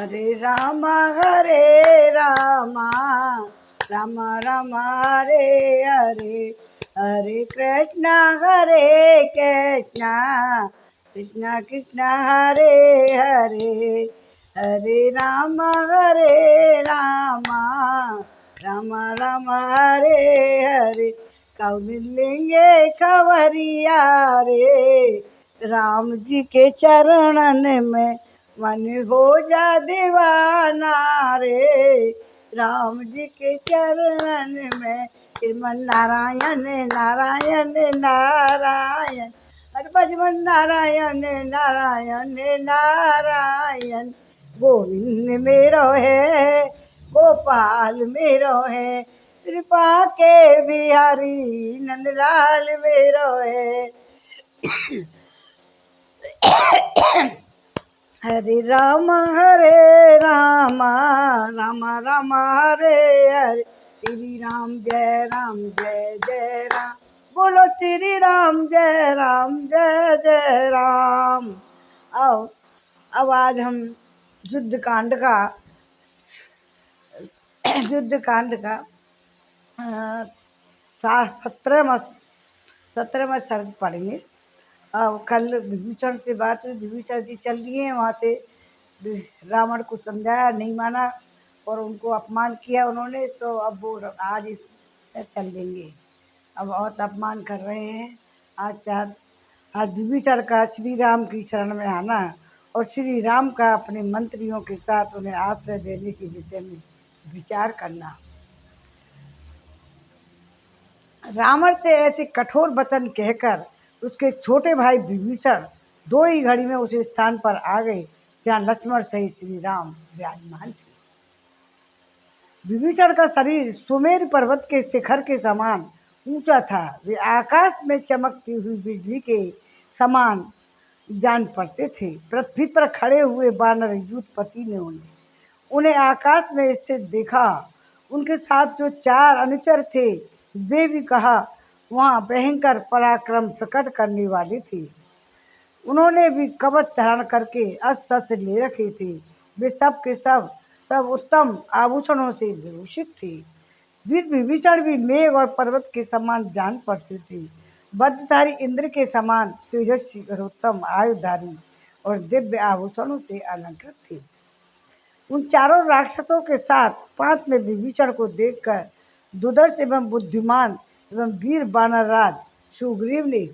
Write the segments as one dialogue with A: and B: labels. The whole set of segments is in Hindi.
A: हरे रामा राम राम हरे हरे, हरे कृष्णा कृष्णा कृष्णा हरे हरे, हरे राम राम राम हरे हरे। कौन लेंगे खबरिया रे, राम जी के चरणन में मन हो जा दीवाना रे, राम जी के चरणन में श्रीमन नारायण नारायण नारायण, हर भजन नारायण नारायण नारायण। गोविंद मेरो है गोपाल मेरो है, कृपा के बिहारी नंदलाल मेरो है। हरे राम राम राम हरे हरे, श्री राम जय जय राम, बोलो श्री राम जय जय राम। अब आज हम युद्ध कांड का 17वां सर्ग पढ़ेंगे। अब कल विभीषण से बात हुई, विभीषण जी चल दिए हैं वहाँ से, रावण को समझाया, नहीं माना और उनको अपमान किया उन्होंने, तो अब वो आज इस चल देंगे। अब बहुत अपमान कर रहे हैं। आज विभीषण का श्री राम की शरण में आना और श्री राम का अपने मंत्रियों के साथ उन्हें आश्रय देने के विषय में विचार करना। रावण से ऐसे कठोर वचन कहकर उसके छोटे भाई विभीषण 2 ही घड़ी में उस स्थान पर आ गए जहाँ लक्ष्मण सहित श्री राम विराजमान थे। विभीषण का शरीर सुमेर पर्वत के शिखर के समान ऊंचा था। वे आकाश में चमकती हुई बिजली के समान जान पड़ते थे। पृथ्वी पर खड़े हुए वानर युद्धपति ने उन्हें आकाश में स्थित देखा। उनके साथ जो 4 अनुचर थे वे भी कहा वहाँ भयंकर पराक्रम प्रकट करने वाले थे। उन्होंने भी कवच धारण करके अस्त्र शस्त्र ले रखे थे। वे सब के सब उत्तम आभूषणों से विभूषित थे। वीर विभीषण भी मेघ और पर्वत के समान जान पड़ते थे। वज्रधारी इंद्र के समान तेजस्वी और उत्तम आयुधारी और दिव्य आभूषणों से अलंकृत थे। उन 4 राक्षसों के साथ 5 में विभीषण को देखकर दुर्धर्ष एवं बुद्धिमान एवं वीर वानरराज सुग्रीव ने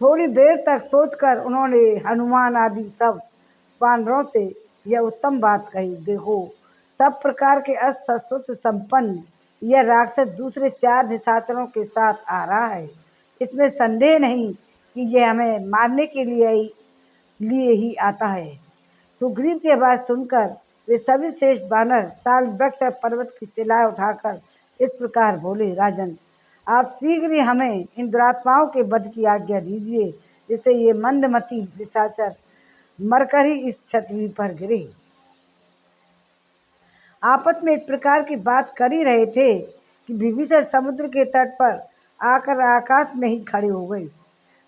A: थोड़ी देर तक सोचकर उन्होंने हनुमान आदि सब वानरों से यह उत्तम बात कही, देखो सब प्रकार के अस्त्र शस्त्रों से संपन्न यह राक्षस दूसरे 4 निशाचरों के साथ आ रहा है। इसमें संदेह नहीं कि यह हमें मारने के लिए ही आता है। सुग्रीव की आवाज़ सुनकर वे सभी श्रेष्ठ वानर साल वृक्ष और पर्वत की शिलाएं उठाकर इस प्रकार बोले, राजन आप शीघ्र ही हमें इन दुरात्माओं के वध की आज्ञा दीजिए, जिससे ये मंदमती निशाचर मरकर ही इस छतरी पर गिरे। आपस में इस प्रकार की बात कर ही रहे थे कि विभीषण समुद्र के तट पर आकर आकाश में ही खड़े हो गए।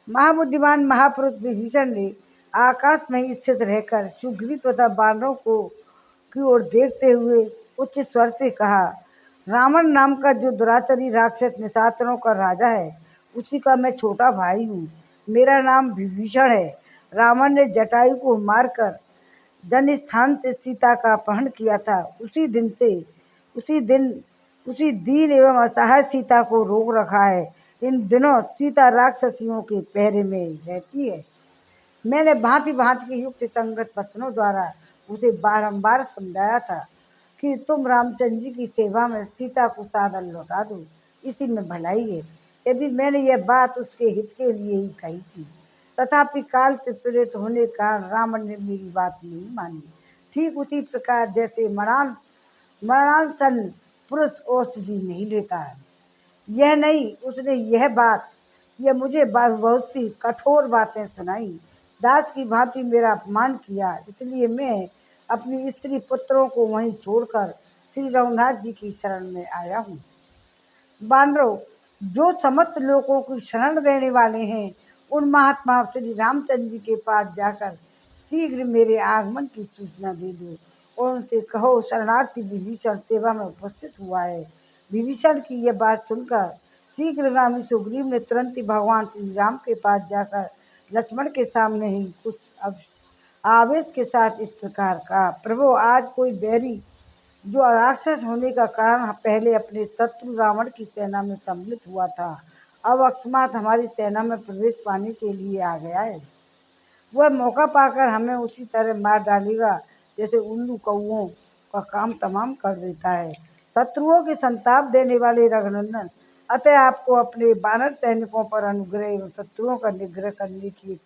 A: महाबुद्धिमान महापुरुष विभीषण ने आकाश में ही स्थित रहकर सुग्रीव तथा वानरों की ओर देखते हुए उच्च स्वर से कहा, रावण नाम का जो दुराचारी राक्षस निशाचरों का राजा है, उसी का मैं छोटा भाई हूँ। मेरा नाम विभीषण है। रावण ने जटायु को मारकर जन स्थान से सीता का अपहरण किया था। उसी दीन एवं असहाय सीता को रोक रखा है। इन दिनों सीता राक्षसियों के पहरे में रहती है। मैंने भांति भांति के युक्त संगत वचनों द्वारा उसे बारंबार समझाया था कि तुम रामचंद्र जी की सेवा में सीता को सादर लौटा दो, इसी में भलाई है। यदि मैंने यह बात उसके हित के लिए ही कही थी, तथापि काल से प्रेरित होने के कारण रावण ने मेरी बात नहीं मानी। ठीक उसी प्रकार जैसे मरणासन पुरुष औषधि नहीं लेता है, यह नहीं उसने यह मुझे बहुत सी कठोर बातें सुनाई। दास की भांति मेरा अपमान किया, इसलिए मैं अपनी स्त्री पुत्रों को वहीं छोड़कर श्री रघुनाथ जी की शरण में आया हूँ। वानरों, जो समस्त लोगों को शरण देने वाले हैं, उन महात्मा श्री रामचंद्र जी के पास जाकर शीघ्र मेरे आगमन की सूचना दे दो और उनसे कहो शरणार्थी विभीषण सेवा में उपस्थित हुआ है। विभीषण की यह बात सुनकर शीघ्रगामी सुग्रीव ने तुरंत ही भगवान श्री राम के पास जाकर लक्ष्मण के सामने ही कुछ आवेश के साथ इस प्रकार कहा, प्रभु आज कोई बैरी जो राक्षस होने का कारण पहले अपने शत्रु रावण की सेना में सम्मिलित हुआ था, अब अकस्मात हमारी सेना में प्रवेश पाने के लिए आ गया है। वह मौका पाकर हमें उसी तरह मार डालेगा जैसे उल्लू कौओं का काम तमाम कर देता है। शत्रुओं के संताप देने वाले रघुनंदन, अतः आपको अपने वानर सैनिकों पर अनुग्रह एवं शत्रुओं का निग्रह करने की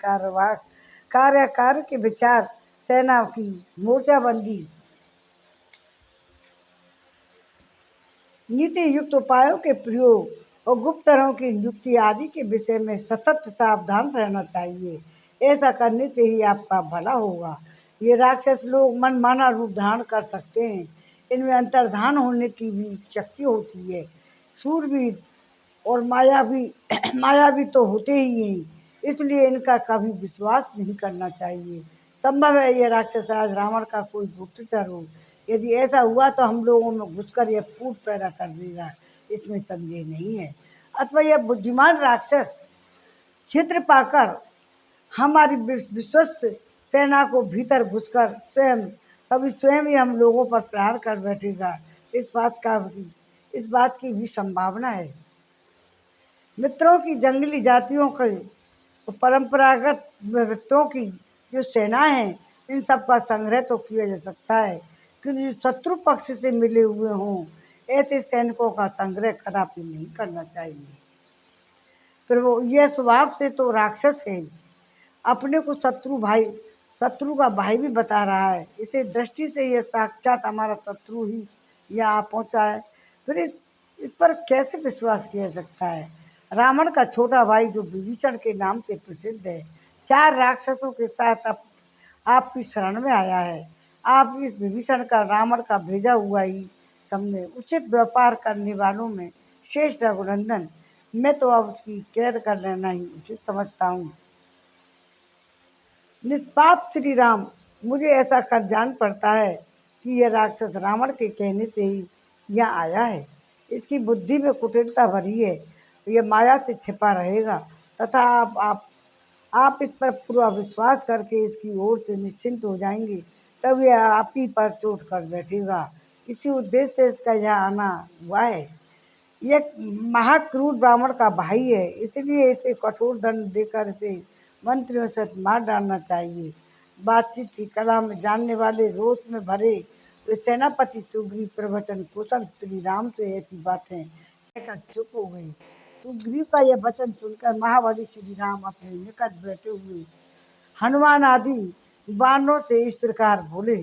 A: कार्य के विचार, सेना की मोर्चाबंदी, नीति युक्त उपायों के प्रयोग और गुप्तरों की नियुक्ति आदि के विषय में सतत सावधान रहना चाहिए। ऐसा करने से ही आपका भला होगा। ये राक्षस लोग मनमाना रूप धारण कर सकते हैं, इनमें अंतर्धान होने की भी शक्ति होती है। शूरवीर और मायावी मायावी तो होते ही हैं, इसलिए इनका कभी विश्वास नहीं करना चाहिए। संभव है यह राक्षस राज रावण का कोई गुप्तचर हो। यदि ऐसा हुआ तो हम लोगों में घुसकर यह फूट पैदा कर देगा, इसमें संदेह नहीं है। अथवा यह बुद्धिमान राक्षस छिद्र पाकर हमारी विश्वस्त सेना को भीतर घुसकर स्वयं ही हम लोगों पर प्रहार कर बैठेगा, इस बात की भी संभावना है। मित्रों की जंगली जातियों के तो परंपरागत व्यक्तियों की जो सेना है, इन सब का संग्रह तो किया जा सकता है, क्योंकि शत्रु पक्ष से मिले हुए हों ऐसे सैनिकों का संग्रह कदापि नहीं करना चाहिए। फिर वो यह स्वभाव से तो राक्षस है, अपने को शत्रु का भाई भी बता रहा है। इसे दृष्टि से यह साक्षात हमारा शत्रु ही यहाँ आ पहुँचा है, फिर इस पर कैसे विश्वास किया सकता है। रावण का छोटा भाई जो विभीषण के नाम से प्रसिद्ध है, 4 राक्षसों के साथ आपकी शरण में आया है। आप इस विभीषण का रावण का भेजा हुआ ही समझे। उचित व्यापार करने वालों में शेष रघुनंदन, मैं तो अब उसकी कैद कर लेना ही उचित समझता हूँ। निष्पाप श्री राम, मुझे ऐसा कर जान पड़ता है कि यह राक्षस रावण के कहने से ही यहाँ आया है। इसकी बुद्धि में कुटिलता भरी है, यह माया से छिपा रहेगा तथा आप इस पर पूरा विश्वास करके इसकी ओर से निश्चिंत हो जाएंगे, तब यह आप ही पर चोट कर बैठेगा। इसी उद्देश्य से इसका यहाँ आना हुआ है। यह महाक्रूर ब्राह्मण का भाई है, इसलिए इसे कठोर दंड देकर इसे मंत्रियों से मार डालना चाहिए। बातचीत की कला में जानने वाले रोष में भरे वे सेनापति सुग्रीव प्रवचन कुशल श्री राम से ऐसी बातें कहकर चुप हो गए। सुग्रीव का यह वचन सुनकर महाबली श्री राम अपने निकट बैठे हुए हनुमान आदि बानरों से इस प्रकार बोले,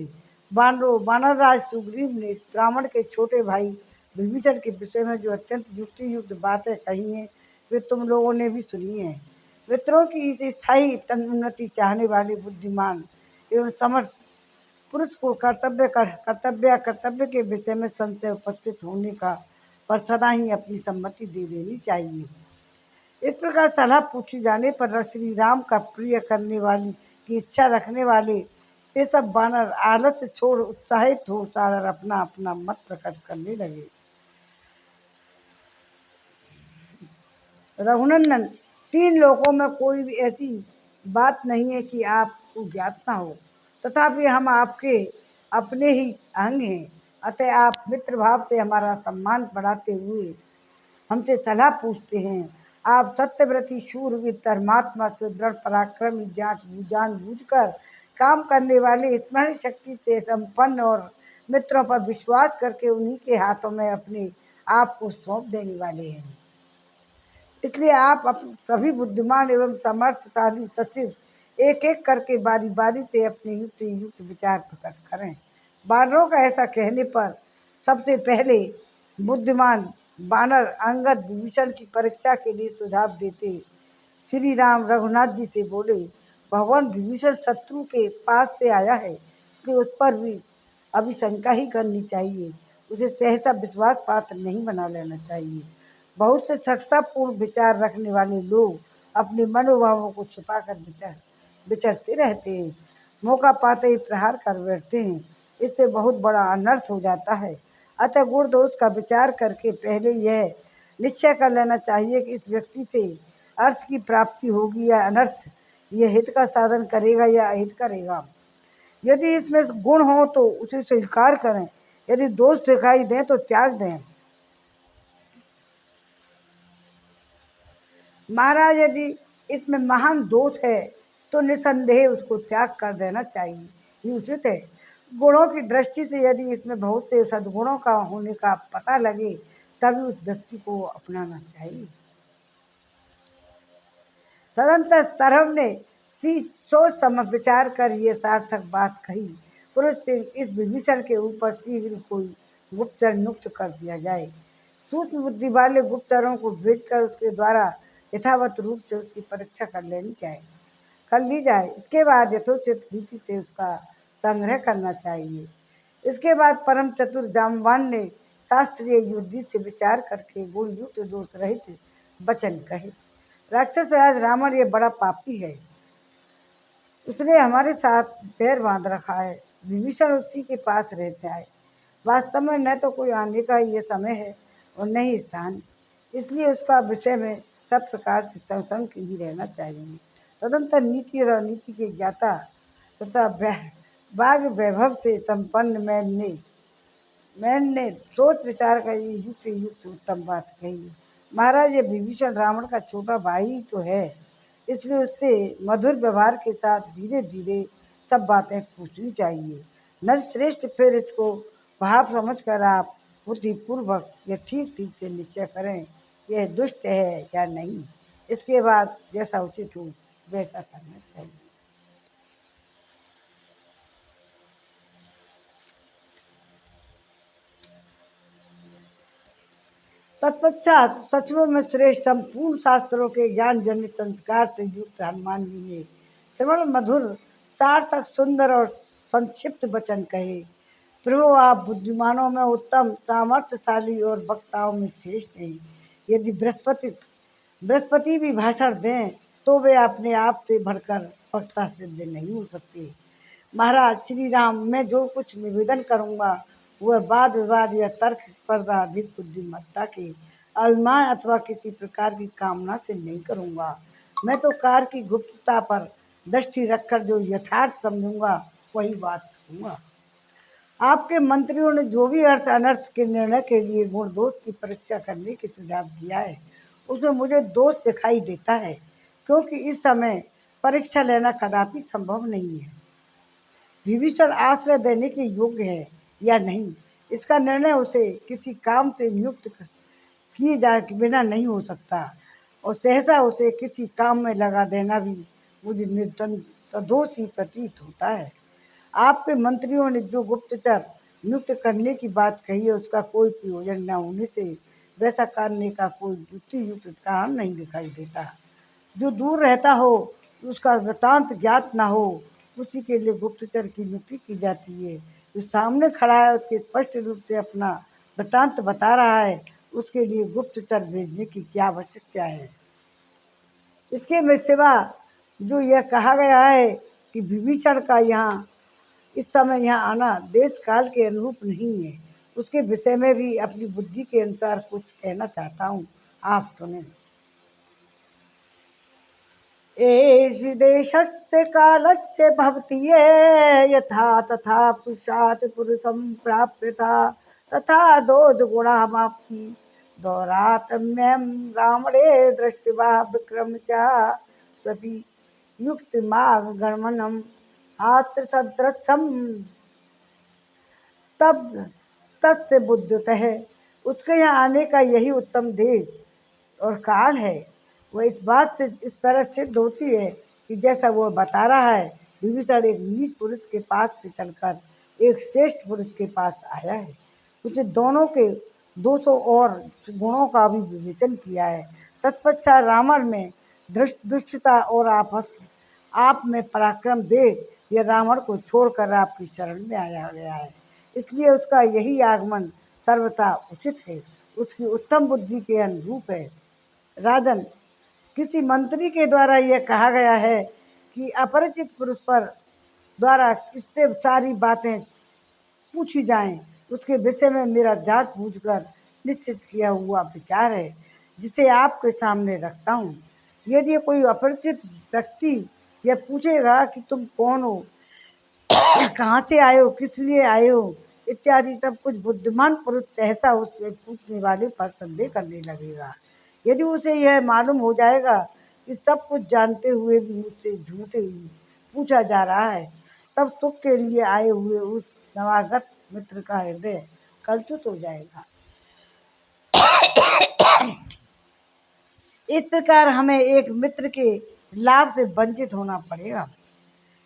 A: वानरराज सुग्रीव ने रावण के छोटे भाई विभीषण के विषय में जो अत्यंत युक्ति युक्त बातें कही हैं, वे तुम लोगों ने भी सुनी हैं। मित्रों की इस स्थायी उन्नति चाहने वाले बुद्धिमान एवं समर्थ पुरुष को कर्तव्य के विषय में संशय उपस्थित होने का पर सदा ही अपनी सम्मति दे देनी चाहिए। इस प्रकार सलाह पूछी जाने पर श्री राम का प्रिय करने वाली की इच्छा रखने वाले ये सब वानर आलस्य छोड़ उत्साहित हो सागर अपना अपना मत प्रकट करने लगे। रघुनंदन, 3 लोकों में कोई भी ऐसी बात नहीं है कि आपको ज्ञात ना हो, तथापि हम आपके अपने ही अंग हैं, अतः आप मित्र भाव से हमारा सम्मान बढ़ाते हुए हमसे सलाह पूछते हैं। आप सत्यव्रती शूरवीर धर्मात्मा सुदृढ़ पराक्रमी जान बूझकर काम करने वाले स्मरण शक्ति से संपन्न और मित्रों पर विश्वास करके उन्हीं के हाथों में अपने आप को सौंप देने वाले हैं। इसलिए आप सभी बुद्धिमान एवं समर्थशाली सचिव एक एक करके बारी बारी से अपने युक्त विचार प्रकट करें। वानरों का ऐसा कहने पर सबसे पहले बुद्धिमान वानर अंगद विभीषण की परीक्षा के लिए सुझाव देते श्री राम रघुनाथ जी से बोले, भगवान विभीषण शत्रु के पास से आया है, तो उस पर भी अभी शंका ही करनी चाहिए, उसे सहसा विश्वास पात्र नहीं बना लेना चाहिए। बहुत से सटतापूर्ण विचार रखने वाले लोग अपने मनोभावों को छिपाकर विचरते रहते हैं। मौका पाते ही प्रहार कर बैठते हैं। इससे बहुत बड़ा अनर्थ हो जाता है। अतः गुण दोष का विचार करके पहले यह निश्चय कर लेना चाहिए कि इस व्यक्ति से अर्थ की प्राप्ति होगी या अनर्थ, यह हित का साधन करेगा या अहित करेगा। यदि इसमें गुण हो तो उसे स्वीकार करें, यदि दोष दिखाई दें तो त्याग दें। महाराज, यदि इसमें महान दोष है तो निसंदेह उसको त्याग कर देना चाहिए, ये उचित है। गुणों की दृष्टि से यदि इसमें बहुत से सद्गुणों का होने का पता लगे तभी उस व्यक्ति को अपनाना चाहिए। तदंतर सरव ने सोच समझ विचार कर ये सार्थक बात कही। पुरुष से इस विभीषण के ऊपर शीघ्र कोई गुप्तचर नियुक्त कर दिया जाए। सूक्ष्म बुद्धि वाले गुप्तचरों को भेजकर उसके द्वारा यथावत रूप से उसकी परीक्षा कर ली जाए। इसके बाद यथोचित रीति से उसका संग्रह करना चाहिए। इसके बाद परम चतुर जामवान ने शास्त्रीय युद्धि से विचार करके गुण युक्त दोष रहित वचन कहे। राक्षस राज रावण ये बड़ा पापी है, उसने हमारे साथ पैर बांध रखा है। विभीषण उसी के पास रहता है। वास्तव में न तो कोई आने का ये समय है और न ही स्थान, इसलिए उसका विषय में सब प्रकार से संशंक ही रहना चाहिए। तदंतर नीति और अनीति के ज्ञाता तथा बाघ वैभव से संपन्न मैन ने सोच विचार कर ये युक्त उत्तम बात कही। महाराज, ये विभीषण रावण का छोटा भाई तो है, इसलिए उससे मधुर व्यवहार के साथ धीरे धीरे सब बातें पूछनी चाहिए। नरश्रेष्ठ फिर इसको भाव समझ कर आप बुद्धिपूर्वक यह ठीक ठीक से निश्चय करें कि यह दुष्ट है या नहीं। इसके बाद जैसा उचित हो वैसा करना चाहिए। तत्पश्चात सचिवों में श्रेष्ठ संपूर्ण शास्त्रों के ज्ञान जनित संस्कार से युक्त हनुमान जी ने श्रवण मधुर सार्थक सुंदर और संक्षिप्त वचन कहे। प्रभु, आप बुद्धिमानों में उत्तम, सामर्थ्यशाली और वक्ताओं में श्रेष्ठ हैं। यदि बृहस्पति भी भाषण दें तो वे अपने आप से बढ़कर वक्ता सिद्ध नहीं हो सकते। महाराज श्री राम, मैं जो कुछ निवेदन करूँगा वह वाद विवाद या तर्क स्पर्धा अधिक बुद्धिमत्ता के अभिमान अथवा किसी प्रकार की कामना से नहीं करूँगा। मैं तो कार्य की गुप्तता पर दृष्टि रखकर जो यथार्थ समझूंगा वही बात कहूँगा। आपके मंत्रियों ने जो भी अर्थ अनर्थ के निर्णय के लिए गुण दोष की परीक्षा करने के सुझाव दिया है उसमें मुझे दोष दिखाई देता है, क्योंकि इस समय परीक्षा लेना कदापि संभव नहीं है। विभीषण आश्रय देने के योग्य है या नहीं, इसका निर्णय उसे किसी काम से नियुक्त किए जाए के बिना नहीं हो सकता, और सहसा उसे किसी काम में लगा देना भी मुझे निर्दोष ही प्रतीत होता है। आपके मंत्रियों ने जो गुप्तचर नियुक्त करने की बात कही है उसका कोई प्रयोजन न होने से वैसा करने का कोई युक्तियुक्त कारण नहीं दिखाई देता। जो दूर रहता हो, उसका वृत्तांत ज्ञात न हो, उसी के लिए गुप्तचर की नियुक्ति की जाती है। जो सामने खड़ा है उसके स्पष्ट रूप से अपना वृत्तांत बता रहा है, उसके लिए गुप्तचर भेजने की क्या आवश्यकता है। इसके सिवा जो यह कहा गया है कि विभीषण का यहाँ इस समय यहाँ आना देश काल के अनुरूप नहीं है, उसके विषय में भी अपनी बुद्धि के अनुसार कुछ कहना चाहता हूँ, आप सुने। एष देशस्य कालस्य भवति ये यथा तथा पुरुषात् पुरुषं प्राप्यथा तथा दोषगुणामाप्ति दौरात्म्यं रावणे दृष्ट्वा विक्रम च त्वपि युक्तिमागमनम् आत्मसदृक्षम तब तस्य बुद्धतः। उसके यहाँ आने का यही उत्तम देश और काल है। वह इस बात से इस तरह सिद्ध होती है कि जैसा वो बता रहा है, विभीषण एक नीच पुरुष के पास से चलकर एक श्रेष्ठ पुरुष के पास आया है। उसने दोनों के 200 और गुणों का भी विवेचन किया है। तत्पश्चात रावण में दुष्टता और आप में पराक्रम देख यह रावण को छोड़कर आपकी शरण में आया गया है, इसलिए उसका यही आगमन सर्वथा उचित है, उसकी उत्तम बुद्धि के अनुरूप है। राजन, किसी मंत्री के द्वारा यह कहा गया है कि अपरिचित पुरुष पर द्वारा किससे सारी बातें पूछी जाएं, उसके विषय में मेरा जांच बूझ कर निश्चित किया हुआ विचार है, जिसे आपके सामने रखता हूँ। यदि कोई अपरिचित व्यक्ति यह पूछेगा कि तुम कौन हो, कहाँ से आए हो, किस लिए आए हो इत्यादि सब कुछ, बुद्धिमान पुरुष सहसा उससे पूछने वाले पर संदेह करने लगेगा। यदि उसे यह मालूम हो जाएगा कि सब कुछ जानते हुए भी मुझसे झूठ ही पूछा जा रहा है, तब सुख के लिए आए हुए उस नवागत मित्र का हृदय कलुषित हो जाएगा। इस प्रकार हमें एक मित्र के लाभ से वंचित होना पड़ेगा।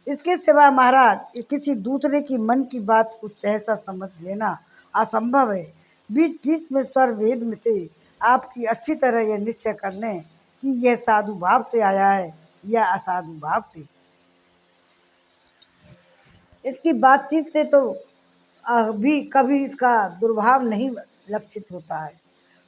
A: इसके सिवा महाराज किसी दूसरे की मन की बात को सहसा समझ लेना असंभव है। बीच बीच में स्वर भेद में से आपकी अच्छी तरह यह निश्चय कर लें कि यह साधु भाव से आया है या असाधु भाव से। इसकी बातचीत से तो भी कभी इसका दुर्भाव नहीं लक्षित होता है।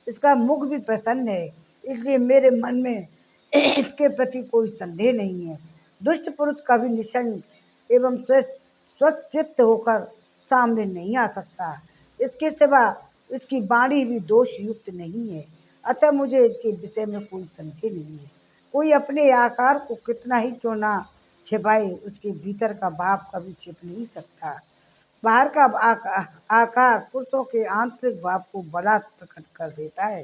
A: इसका मुख भी प्रसन्न है, इसलिए मेरे मन में इसके प्रति कोई संदेह नहीं है। दुष्ट पुरुष कभी निसंग एवं स्वचित्त होकर सामने नहीं आ सकता। इसके सिवा इसकी वाणी भी दोष युक्त नहीं है, अतः मुझे इसके विषय में कोई संदेह नहीं है। कोई अपने आकार को कितना ही क्यों ना छिपाए, उसके भीतर का भाव कभी छिप नहीं सकता। बाहर का आकार पुरुषों के आंतरिक भाव को बड़ा प्रकट कर देता है।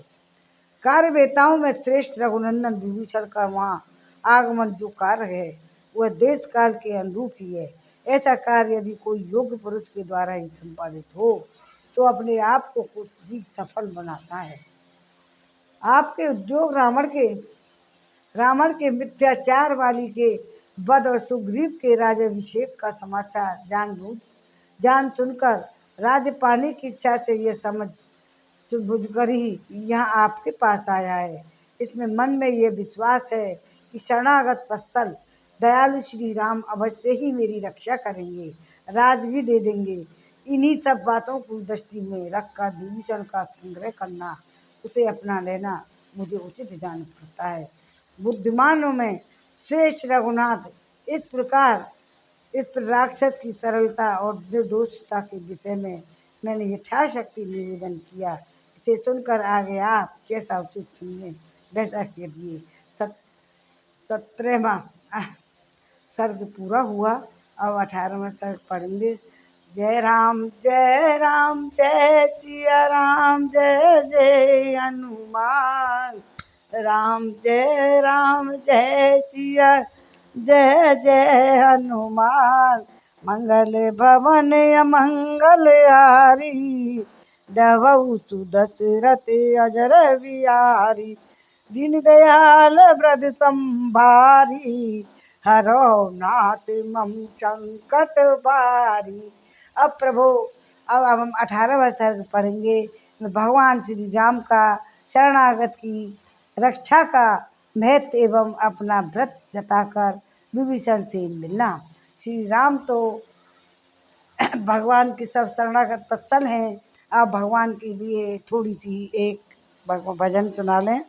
A: कार्यवेताओं में श्रेष्ठ रघुनंदन विभीषण का वहाँ आगमन जो कार्य है वह देश काल के अनुरूप ही है। ऐसा कार्य यदि कोई योग्य पुरुष के द्वारा ही संपादित हो तो अपने आप को कुछ भी सफल बनाता है। आपके उद्योग रावण के मिथ्याचार वाली के वध और सुग्रीव के राज्याभिषेक का समाचार जान सुनकर राज्य पाने की इच्छा से यह समझ बुझ कर ही यहाँ आपके पास आया है। इसमें मन में ये विश्वास है कि शरणागत वत्सल दयालु श्री राम अवश्य ही मेरी रक्षा करेंगे, राज भी दे देंगे। इन्हीं सब बातों को दृष्टि में रखकर विभीषण का संग्रह करना, उसे अपना लेना मुझे उचित जान पड़ता है। बुद्धिमानों में श्रेष्ठ रघुनाथ इस पर राक्षस की सरलता और निर्दोषता के विषय में मैंने यथाशक्ति निवेदन किया। इसे सुनकर आगे आप जैसा उचित समझें वैसा कीजिए। 17वां सर्ग पूरा हुआ। अब 18वां सर्ग पढ़ेंगे। जय राम जय सिया राम, जय जय हनुमान। राम जय सिया जय जय हनुमान। मंगल भवन अमंगल हारी, दवौ सुदशरथ अजर बिहारी। दीन दयाल व्रत संभारी, हरौ नाथ मम संकट बारी। अब प्रभु अब हम 18वां सर्ग पढ़ेंगे। भगवान श्री राम का शरणागत की रक्षा का महत्व एवं अपना व्रत जताकर विभीषण से मिलना। श्री राम तो भगवान के सब शरणागत वत्सल हैं। आप भगवान के लिए थोड़ी सी एक भजन सुना लें।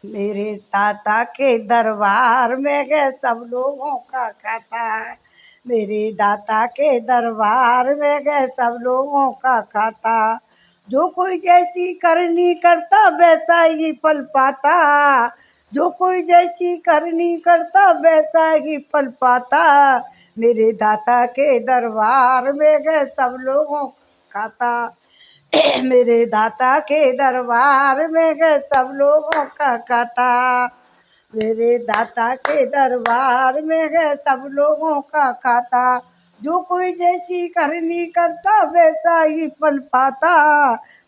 A: मेरे ताता के दरबार में गए सब लोगों का खाता है। मेरे दाता के दरबार में गए सब लोगों का खाता। जो कोई जैसी करनी करता वैसा ही फल पाता। जो कोई जैसी करनी करता वैसा ही फल पाता। मेरे दाता के दरबार में गए सब लोगों का खाता। मेरे दाता के दरबार में गए सब लोगों का खाता। मेरे दाता के दरबार में गए सब लोगों का खाता। जो कोई जैसी करनी करता वैसा ही फल पाता।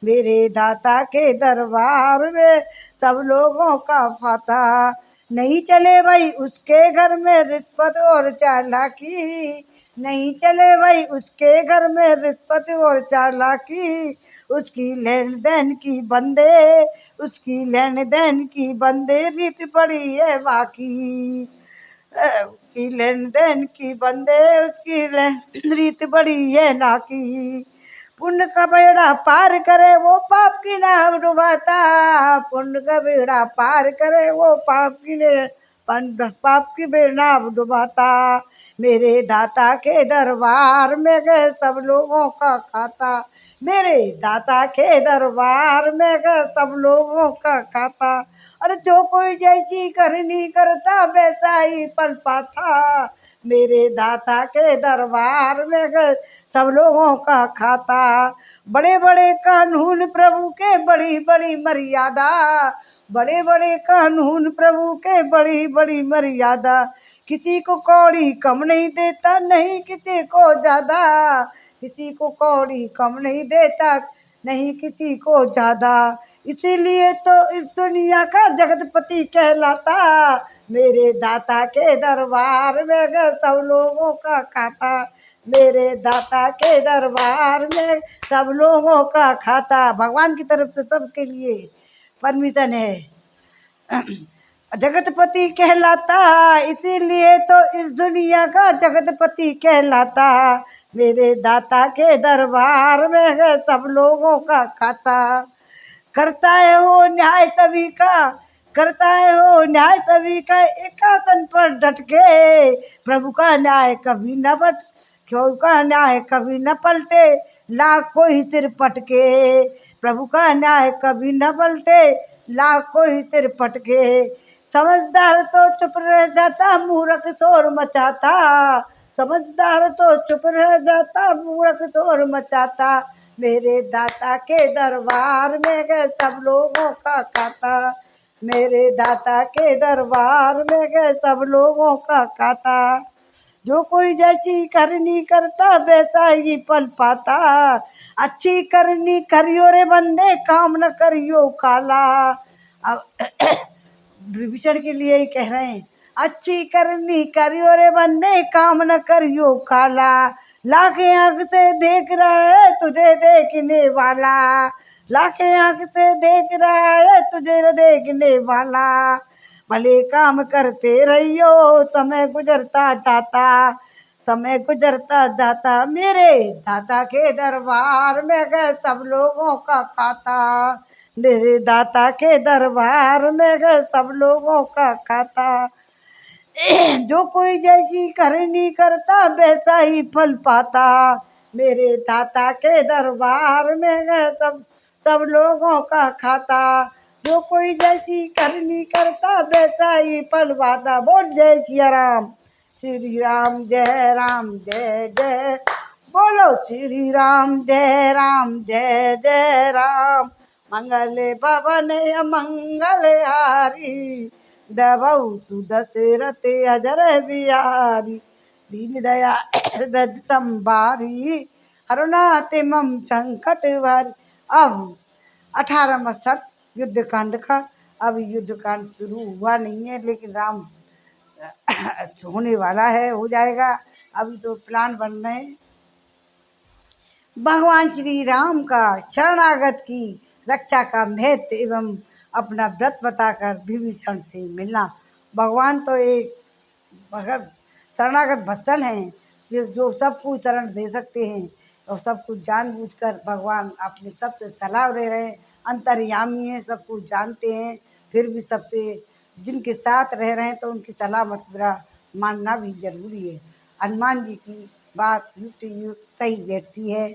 A: मेरे दाता के दरबार में सब लोगों का खाता। नहीं चले भाई उसके घर में रिश्वत और चालाकी। नहीं चले भाई उसके घर में रिश्वत और चालाकी। उसकी लेन देन की बंदे रीत बड़ी है बाकी। उसकी लेन देन की बंदे उसकी रीत बड़ी है नाकी। पुण्य का बेड़ा पार करे वो पाप की नाव डुबाता, पुण्य का बेड़ा पार करे वो पाप की नाव डुबाता। मेरे दाता के दरबार में गए सब लोगों का खाता, मेरे दाता के दरबार में गए सब लोगों का खाता। अरे जो कोई जैसी करनी करता वैसा ही पल पाता, मेरे दाता के दरबार में गए सब लोगों का खाता। बड़े बड़े कानून प्रभु के बड़ी बड़ी मर्यादा, बड़े बड़े कानून प्रभु के बड़ी बड़ी मर्यादा। किसी को कौड़ी कम नहीं देता, नहीं किसी को ज़्यादा, किसी को कौड़ी कम नहीं देता, नहीं किसी को ज़्यादा। इसीलिए तो इस दुनिया का जगतपति कहलाता, मेरे दाता के दरबार में गए सब लोगों का खाता, मेरे दाता के दरबार में सब लोगों का खाता। भगवान की तरफ से सबके लिए परमिशन है। जगतपति कहलाता, इसीलिए तो इस दुनिया का जगतपति कहलाता, मेरे दाता के दरबार में है सब लोगों का खाता। करता है वो न्याय सभी का, करता है वो न्याय सभी का, एक आसन पर डट के। प्रभु का न्याय कभी न प्रभु का न्याय कभी न पलटे, लाख कोई सिर पटके। प्रभु का न्याय कभी न पलटे, लाख कोई सिर पटके। समझदार तो चुप रह जाता, मूर्ख शोर मचाता, समझदार तो चुप रह जाता, मूर्ख शोर मचाता। मेरे दाता के दरबार में गए सब लोगों का खाता, मेरे दाता के दरबार में गए सब लोगों का खाता। जो कोई जैसी करनी करता वैसा ही फल पाता, अच्छी करनी करियो रे बंदे, काम न करियो काला। अब विभीषण के लिए ही कह रहे हैं, अच्छी करनी करियो रे बंदे, काम न करियो काला। लाखे आँख से देख रहा है तुझे देखने वाला, लाखे आँख से देख रहा है तुझे देखने वाला। भले काम करते रहियो समय गुजरता जाता, समय गुजरता जाता। मेरे दाता के दरबार में गए सब लोगों का खाता, मेरे दाता के दरबार में गए सब लोगों का खाता। जो कोई जैसी करनी करता वैसा ही फल पाता, मेरे दाता के दरबार में गए सब लोगों का खाता। जो कोई जैसी करनी करता वैसा ही फल पाता। बोल जय सिया राम, श्री राम जय राम जय जय, बोलो श्री राम जय राम जय जय राम। मंगल भवन मंगल हारी, दबऊ तु दशरथ अजर बिहारी। दीन दया रजतम बारी, हरुनाथ मम संकट वारी। अब 18वां सर्ग युद्ध कांड का। अब युद्ध कांड शुरू हुआ नहीं है, लेकिन राम होने वाला है, हो जाएगा। अभी तो प्लान बन रहे हैं। भगवान श्री राम का शरणागत की रक्षा का महत्व एवं अपना व्रत बताकर विभीषण से मिलना। भगवान तो एक भगत शरणागत भक्तन हैं, जो सबको शरण दे सकते हैं और सब कुछ जानबूझकर भगवान अपने सबसे सलाह ले रहे हैं। अंतर्यामी हैं, सब कुछ जानते हैं, फिर भी सबसे जिनके साथ रह रहे हैं तो उनकी सलाह मशवरा मानना भी जरूरी है। हनुमान जी की बात युक्त सही बैठती है।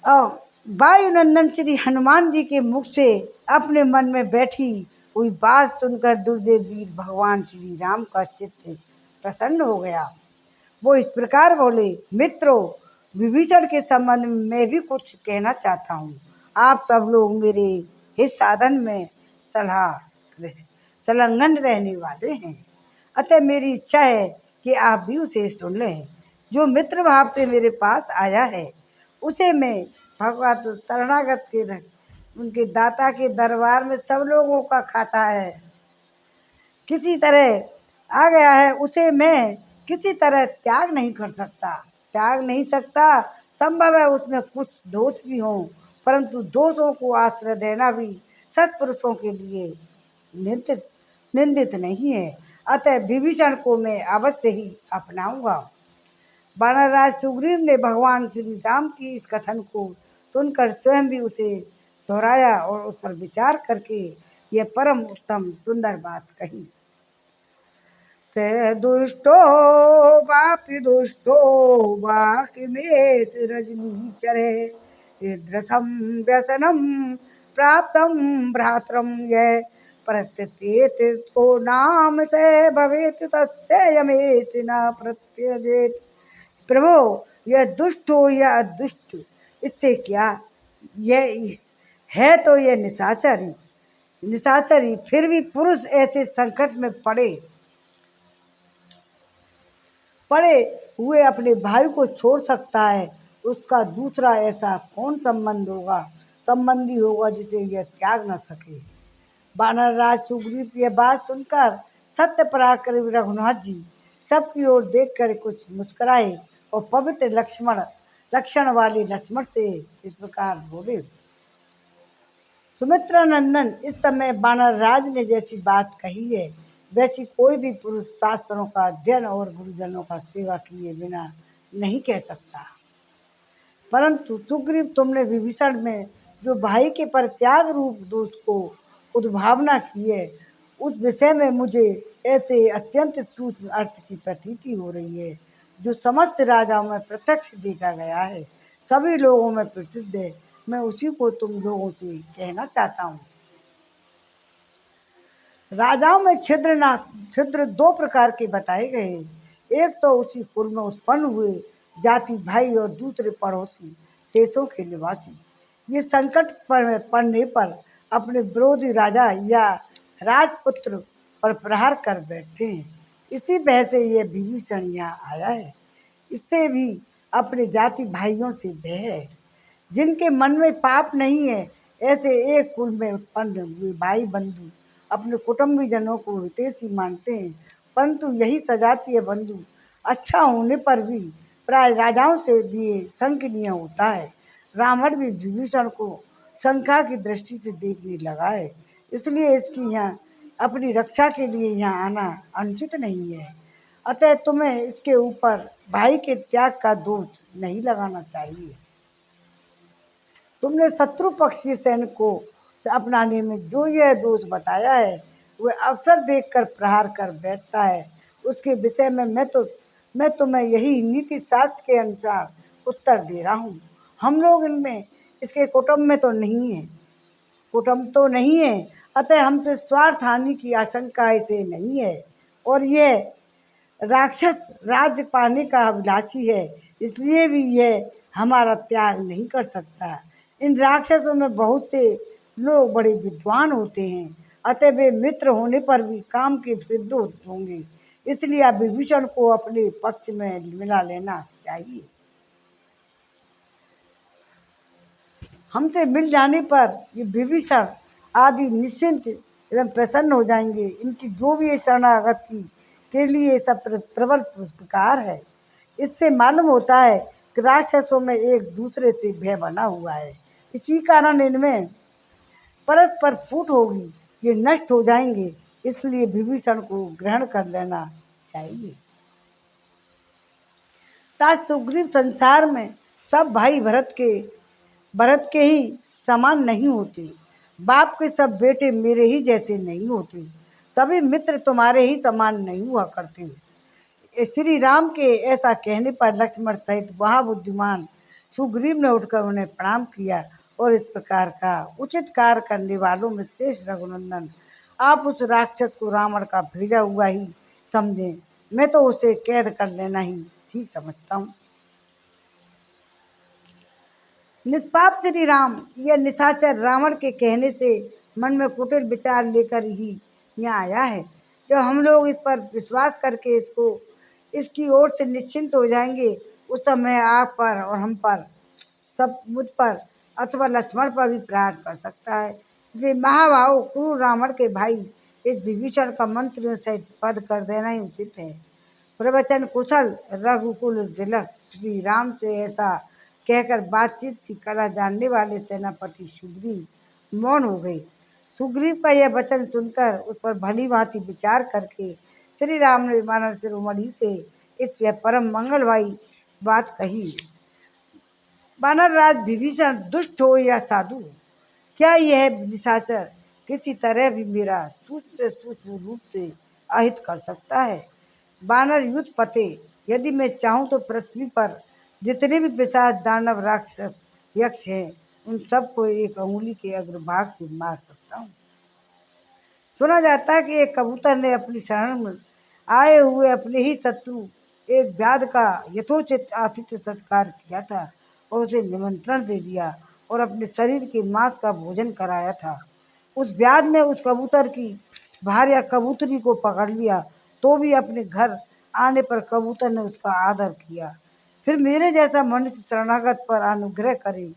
A: और वायुनंदन श्री हनुमान जी के मुख से अपने मन में बैठी हुई बात सुनकर दुर्देव वीर भगवान श्री राम का चित्त प्रसन्न हो गया। वो इस प्रकार बोले, मित्रों, विभीषण के संबंध में मैं भी कुछ कहना चाहता हूँ। आप सब लोग मेरे हित साधन में संलग्न रहने वाले हैं, अतः मेरी इच्छा है कि आप भी उसे सुन लें। जो मित्र भाव से मेरे पास आया है उसे मैं भगवान शरणागत के उनके दाता के दरबार में सब लोगों का खाता है, किसी तरह आ गया है, उसे मैं किसी तरह त्याग नहीं कर सकता, त्याग नहीं सकता। संभव है उसमें कुछ दोष भी हों, परंतु दोषों को आश्रय देना भी सत्पुरुषों के लिए निंदित नहीं है। अतः विभीषण को मैं अवश्य ही अपनाऊंगा। वानरराज सुग्रीव ने भगवान श्री राम की इस कथन को सुनकर स्वयं भी उसे दोहराया और उस पर विचार करके यह परम उत्तम सुंदर बात कही। से दुष्टो वापि दुष्टो वाकिमेत रजनी चरे ईदृशं व्यसनं प्राप्तं भ्रातरं यः प्रत्यचेत को नाम से भवेत तस्य यमेत न प्रत्यजेत। प्रभु, यह दुष्ट हो या अदुष्ट, इससे क्या, यह है तो यह निशाचरी निशाचरी फिर भी पुरुष ऐसे संकट में पड़े हुए अपने भाई को छोड़ सकता है, उसका दूसरा ऐसा कौन संबंधी होगा जिसे यह त्याग न सके। वानरराज सुग्रीव की यह बात सुनकर सत्य पराक्रमी रघुनाथ जी सबकी ओर देखकर कुछ मुस्कुराए और पवित्र लक्षण वाले लक्ष्मण से इस प्रकार बोले। सुमित्रा नंदन, इस समय वानरराज ने जैसी बात कही है वैसी कोई भी पुरुष शास्त्रों का अध्ययन और गुरुजनों का सेवा किए बिना नहीं कह सकता। परंतु सुग्रीव, तुमने विभीषण में जो भाई के परित्याग रूप दोष को उद्भावना की है, उस विषय में मुझे ऐसे अत्यंत सूक्ष्म अर्थ की प्रतीति हो रही है जो समस्त राजाओं में प्रत्यक्ष देखा गया है, सभी लोगों में प्रसिद्ध है। मैं उसी को तुम लोगों से कहना चाहता हूँ। राजाओं में छिद्र दो प्रकार के बताए गए हैं। एक तो उसी कुल में उत्पन्न हुए जाति भाई और दूसरे पड़ोसी देशों के निवासी। ये संकट पड़ने पर अपने विरोधी राजा या राजपुत्र पर प्रहार कर बैठते हैं। इसी भय से यह विभीषण यहाँ आया है। इससे भी अपने जाति भाइयों से भय है। जिनके मन में पाप नहीं है, ऐसे एक कुल में उत्पन्न हुए भाई बंधु अपने कुटुंबीजनों को हितैषी मानते हैं, परंतु यही सजातीय बंधु अच्छा होने पर भी प्राय राजाओं से दिए संकीर्णीय होता है। रावण भी विभीषण को शंका की दृष्टि से देखने लगा है, इसलिए इसकी यहाँ अपनी रक्षा के लिए यहाँ आना अनुचित नहीं है। अतः तुम्हें इसके ऊपर भाई के त्याग का दोष नहीं लगाना चाहिए। तुमने शत्रु पक्षी सैनिक को अपनाने में जो यह दोष बताया है, वह अवसर देखकर प्रहार कर बैठता है। उसके विषय में मैं तुम्हें यही नीति शास्त्र के अनुसार उत्तर दे रहा हूँ। हम लोग इनमें इसके कुटुंब तो नहीं है, अतः हमसे स्वार्थ हानि की आशंका इसे नहीं है। और यह राक्षस राज्य पाने का अभिलाषी है, इसलिए भी यह हमारा त्याग नहीं कर सकता। इन राक्षसों में बहुत से लोग बड़े विद्वान होते हैं, अतः वे मित्र होने पर भी काम के सिद्ध होंगे, इसलिए आप विभीषण को अपने पक्ष में मिला लेना चाहिए। हमसे मिल जाने पर ये विभीषण आदि निश्चिंत एवं प्रसन्न हो जाएंगे। इनकी जो भी शरणागति के लिए सब प्रबल पुरस्कार है। इससे मालूम होता है कि राक्षसों में एक दूसरे से भय बना हुआ है, इसी कारण इनमें परस्पर फूट होगी, ये नष्ट हो जाएंगे, इसलिए विभीषण को ग्रहण कर लेना चाहिए। ताज सुग्रीव, संसार में सब भाई भरत के ही समान नहीं होते। बाप के सब बेटे मेरे ही जैसे नहीं होते। सभी मित्र तुम्हारे ही समान नहीं हुआ करते। श्री राम के ऐसा कहने पर लक्ष्मण सहित वहाँ बुद्धिमान सुग्रीव ने उठकर उन्हें प्रणाम किया और इस प्रकार का उचित कार्य करने वालों में शेष रघुनंदन, आप उस राक्षस को रावण का भेजा हुआ ही समझें। मैं तो उसे कैद कर लेना ही ठीक समझता हूँ। निष्पाप श्री राम, यह निशाचर रावण के कहने से मन में कुटिल विचार लेकर ही यहाँ आया है। जब हम लोग इस पर विश्वास करके इसकी ओर से निश्चिंत हो जाएंगे, उस समय आप पर और हम पर, सब मुझ पर अथवा लक्ष्मण पर भी प्रहार कर सकता है। इसलिए महाभाव क्रूर रावण के भाई इस विभीषण का मंत्रियों सहित पद कर देना ही उचित है। प्रवचन कुशल रघुकुल तिलक श्री राम से ऐसा कहकर बातचीत की कला जानने वाले सेनापति सुग्रीव मौन हो गए। सुग्रीव का यह वचन सुनकर उस पर भली भांति विचार करके श्री राम ने वानर शिरोमणि से इस परम मंगलवाई बात कही। वानर राज विभीषण दुष्ट हो या साधु, क्या यह निशाचर किसी तरह भी मेरा सूक्ष्म से सूक्ष्म रूप से अहित कर सकता है? वानर युद्ध पते, यदि मैं चाहूँ तो पृथ्वी पर जितने भी पिशाच दानव राक्षस यक्ष हैं उन सबको एक अंगुली के अग्रभाग से मार सकता हूँ। सुना जाता है कि एक कबूतर ने अपनी शरण में आए हुए अपने ही शत्रु एक व्याध का यथोचित आतिथ्य सत्कार किया था और उसे निमंत्रण दे दिया और अपने शरीर के मांस का भोजन कराया था। उस व्याध ने उस कबूतर की भार्या कबूतरी को पकड़ लिया, तो भी अपने घर आने पर कबूतर ने उसका आदर किया। फिर मेरे जैसा मनुष्य शरणागत पर अनुग्रह करे,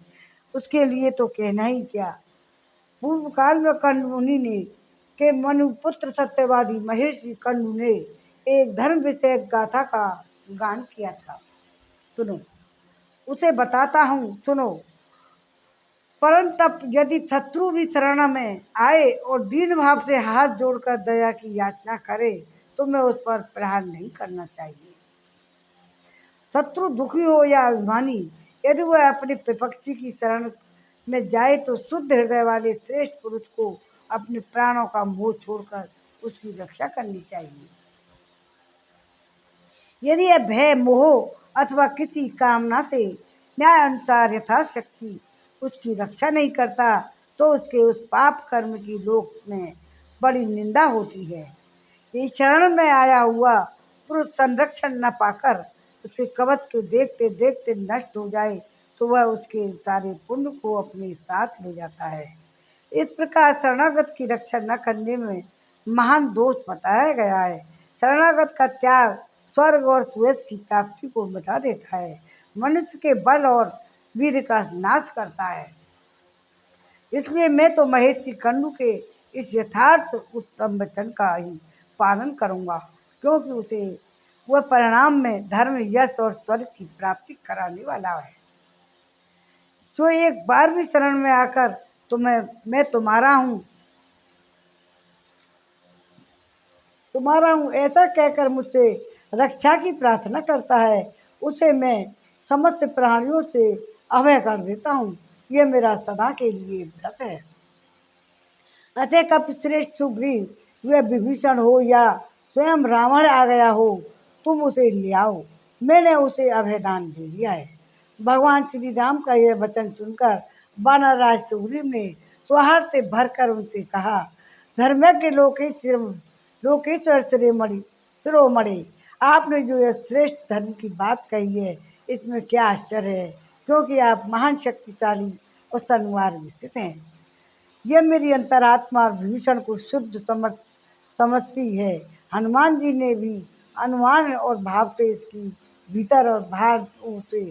A: उसके लिए तो कहना ही क्या। पूर्व काल में कण्व मुनि ने के मनुपुत्र सत्यवादी महर्षि कण्व ने एक धर्म विषयक गाथा का गान किया था। सुनो, उसे बताता हूँ, सुनो। परंतु यदि शत्रु भी शरण में आए और दीन भाव से हाथ जोड़कर दया की याचना करे तो मैं उस पर प्रहार नहीं करना चाहिए। शत्रु दुखी हो या अभिमानी, यदि वह अपने विपक्षी की शरण में जाए तो शुद्ध हृदय वाले श्रेष्ठ पुरुष को अपने प्राणों का मोह छोड़कर उसकी रक्षा करनी चाहिए। यदि यह भय, मोह अथवा किसी कामना से न्याय अनुसार यथाशक्ति उसकी रक्षा नहीं करता तो उसके उस पाप कर्म की लोक में बड़ी निंदा होती है। ये शरण में आया हुआ पुरुष संरक्षण न पाकर उसके कवच को देखते देखते नष्ट हो जाए तो वह उसके सारे पुण्य को अपने साथ ले जाता है। इस प्रकार शरणागत की रक्षा न करने में महान दोष बताया गया है। शरणागत का त्याग स्वर्ग और सुयश की प्राप्ति को मिटा देता है, मनुष्य के बल और वीर का नाश करता है। इसलिए मैं तो महर्षि कण्व के इस यथार्थ उत्तम वचन का ही पालन करूंगा, क्योंकि उसे वह परिणाम में धर्म, यश और स्वर्ग की प्राप्ति कराने वाला है। जो एक बार भी शरण में आकर तो मैं तुम्हारा हूँ ऐसा कहकर मुझसे रक्षा की प्रार्थना करता है, उसे मैं समस्त प्राणियों से अभय कर देता हूँ। ये मेरा सदा के लिए व्रत है। अतः कपिश्रेष्ठ सुग्रीव, वह विभीषण हो या स्वयं रावण आ गया हो, तुम उसे ले आओ। मैंने उसे अभयदान दे दिया है। भगवान श्री राम का यह वचन सुनकर वानरराज सुग्रीव ने सौहार्द से भरकर उनसे कहा, धर्मज्ञ लोकेश्वर शिरोमणि, आपने जो यह श्रेष्ठ धर्म की बात कही है इसमें क्या आश्चर्य है, क्योंकि आप महान शक्तिशाली और सन्मार्ग स्थित हैं। यह मेरी अंतरात्मा विभीषण को शुद्ध समझती है। हनुमान जी ने भी अनुमान और भाव से इसकी भीतर और बाहर से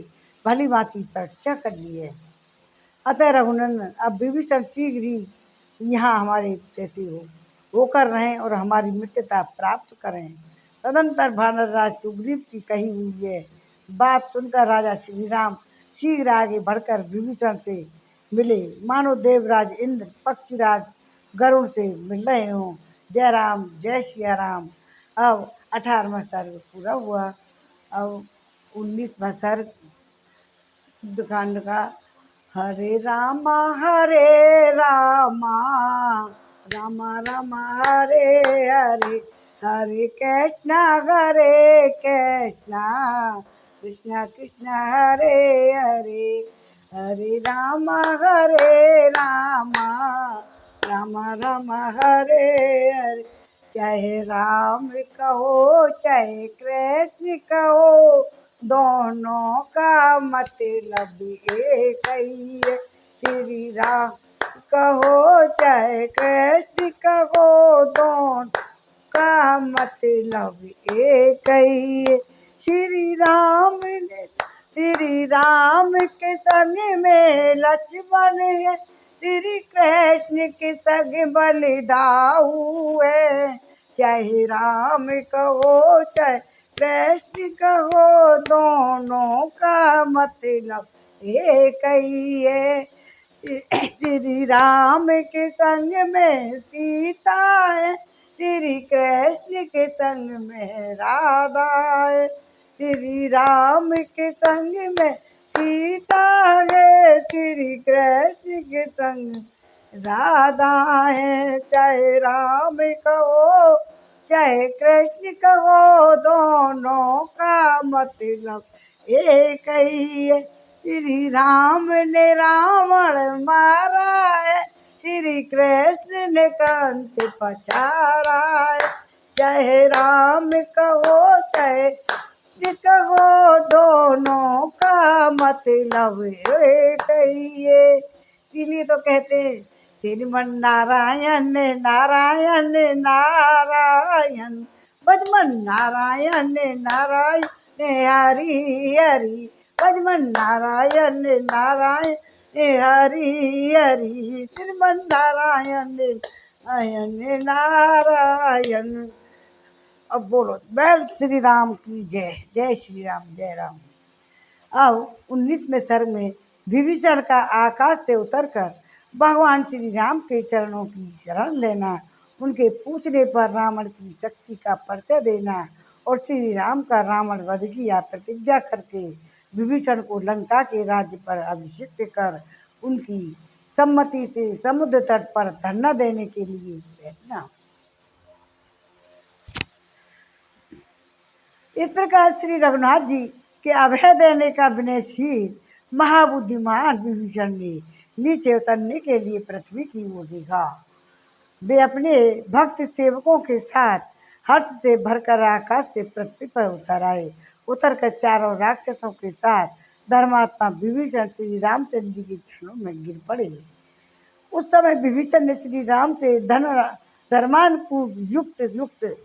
A: भली भांति परीक्षा कर ली है। अतः रघुनंदन, अब विभीषण शीघ्र ही यहाँ हमारे जैसे होकर रहें और हमारी मित्रता प्राप्त करें। तदंतर वानरराज सुग्रीव की कही हुई है बात सुनकर राजा श्री राम शीघ्र आगे बढ़कर विभीषण से मिले, मानो देवराज इंद्र पक्षीराज गरुड़ से मिल रहे हों। जय राम, जय सिया राम। अब 18वां सर्ग पूरा हुआ। अब 19वां सर्ग दुकान का। हरे रामा रामा रामा हरे हरे, हरे कृष्णा कृष्णा कृष्णा हरे हरे, हरे रामा रामा रामा हरे हरे। चाहे राम कहो चाहे कृष्ण कहो, दोनों का मतलब एक ही है। श्री राम कहो चाहे कृष्ण कहो, दोनों का मतलब एक ही है। श्री राम के संग में लक्ष्मण है, श्री कृष्ण के संग बलिदाऊ है। चाहे राम कहो चाहे कृष्ण कहो, दोनों का मतलब एक ही है। श्री राम के संग में सीता है, श्री कृष्ण के संग में राधा है। श्री राम के संग में सीता है, श्री कृष्ण के संग राधा है। चाहे राम कहो चाहे कृष्ण कहो, दोनों का मतलब एक ही है। श्री राम ने रावण मारा है, श्री कृष्ण ने कंस पछाड़ा है। चाहे राम कहो चाहे कहो, दोनों का मतलब एक ही है। इसीलिए तो कहते हैं श्रीमन नारायण नारायण नारायण, भजमन नारायण नारायण हरि हरि, भजमन नारायण नारायण हरि हरि, श्रीमन नारायण नारायण नारायण। अब बोलो बैल श्री राम की जय, जय श्री राम, जय राम। अब 19वें सर्ग में विभीषण का आकाश से उतरकर भगवान श्री राम के चरणों की शरण लेना, उनके पूछने पर रावण की शक्ति का परिचय देना और श्री राम का रावण वध की प्रतिज्ञा करके विभीषण को लंका के राज्य पर अभिषिक्त कर उनकी सम्मति से समुद्र तट पर धरना देने के लिए बैठना। इस प्रकार श्री रघुनाथ जी के अभय देने का विनयशील महाबुद्धिमान विभीषण ने नीचे उतरने के लिए पृथ्वी की ओर देखा। वे अपने भक्त सेवकों के साथ हर्ष से भरकर आकाश से पृथ्वी पर उतर आए। उतरकर चारों राक्षसों के साथ धर्मात्मा विभीषण श्री रामचंद्र जी के चरणों में गिर पड़े। उस समय विभीषण ने श्री राम से धर्मानुकूल युक्त युक्त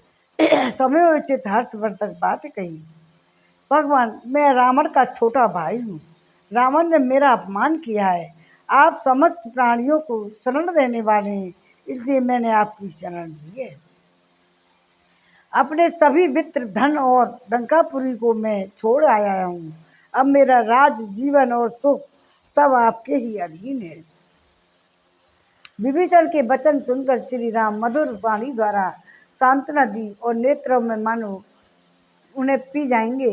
A: समयोचित हर्षवर्धक बात कही। भगवान, मैं रावण का छोटा भाई हूँ। रावण ने मेरा अपमान किया है। आप समस्त प्राणियों को शरण देने वाले हैं, इसलिए मैंने आपकी शरण ली है। अपने सभी मित्र धन और लंकापुरी को मैं छोड़ आया हूँ। अब मेरा राज जीवन और सुख सब आपके ही अधीन है। विभीषण के वचन सुनकर श्री राम मधुर वाणी द्वारा सांत्वना दी और नेत्रों में मानो उन्हें पी जाएंगे।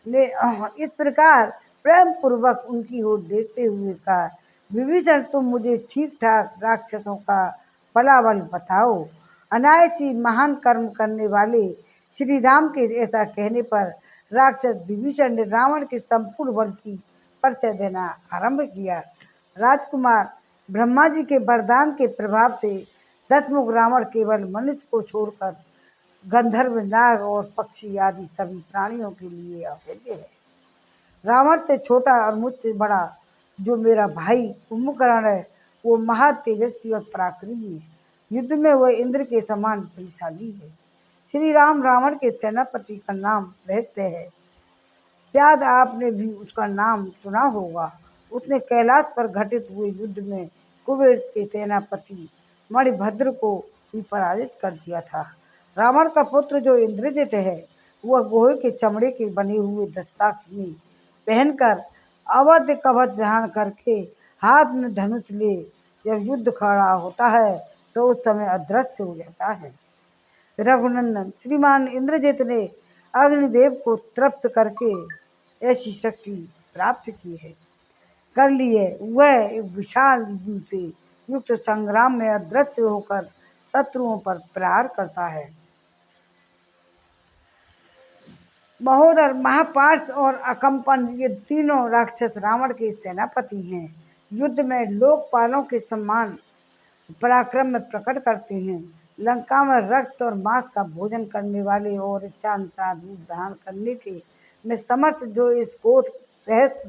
A: इस प्रकार प्रेम पूर्वक उनकी ओर देखते हुए कहा, विभीषण, तुम मुझे ठीक ठाक राक्षसों का बलाबल बताओ। अनायासी महान कर्म करने वाले श्री राम के ऐसा कहने पर राक्षस विभीषण ने रावण के संपूर्ण बल की परिचय देना आरंभ किया। राजकुमार, ब्रह्मा जी के वरदान के प्रभाव से दशमुख रावण केवल मनुष्य को छोड़कर गंधर्व, नाग और पक्षी आदि सभी प्राणियों के लिए अवैध है। रावण से छोटा और मुझसे बड़ा जो मेरा भाई कुंभकर्ण है, वो महा तेजस्वी और पराक्रमी है। युद्ध में वह इंद्र के समान बलशाली है। श्री राम रावण के सेनापति का नाम रहस्य है, शायद आपने भी उसका नाम सुना होगा। उसने कैलाश पर घटित हुए युद्ध में कुबेर के सेनापति मणिभद्र को भी पराजित कर दिया था। रावण का पुत्र जो इंद्रजित है, वह गोहे के चमड़े के बने हुए दस्ताक्षी पहनकर अवध कवच धारण करके हाथ में धनुष ले जब युद्ध खड़ा होता है तो उस समय अदृश्य हो जाता है। रघुनंदन, श्रीमान इंद्रजित ने अग्निदेव को तृप्त करके ऐसी शक्ति प्राप्त की है, कर ली है। वह एक विशाल व्यू से युक्त संग्राम में अदृश्य होकर शत्रुओं पर प्रहार करता है। महोदर, महापार्श और अकंपन, ये तीनों राक्षस रावण के सेनापति हैं। युद्ध में लोकपालों के सम्मान पराक्रम में प्रकट करते हैं। लंका में रक्त और मांस का भोजन करने वाले और इच्छानुसार रूप धारण करने के में समर्थ जो इस कोट सहित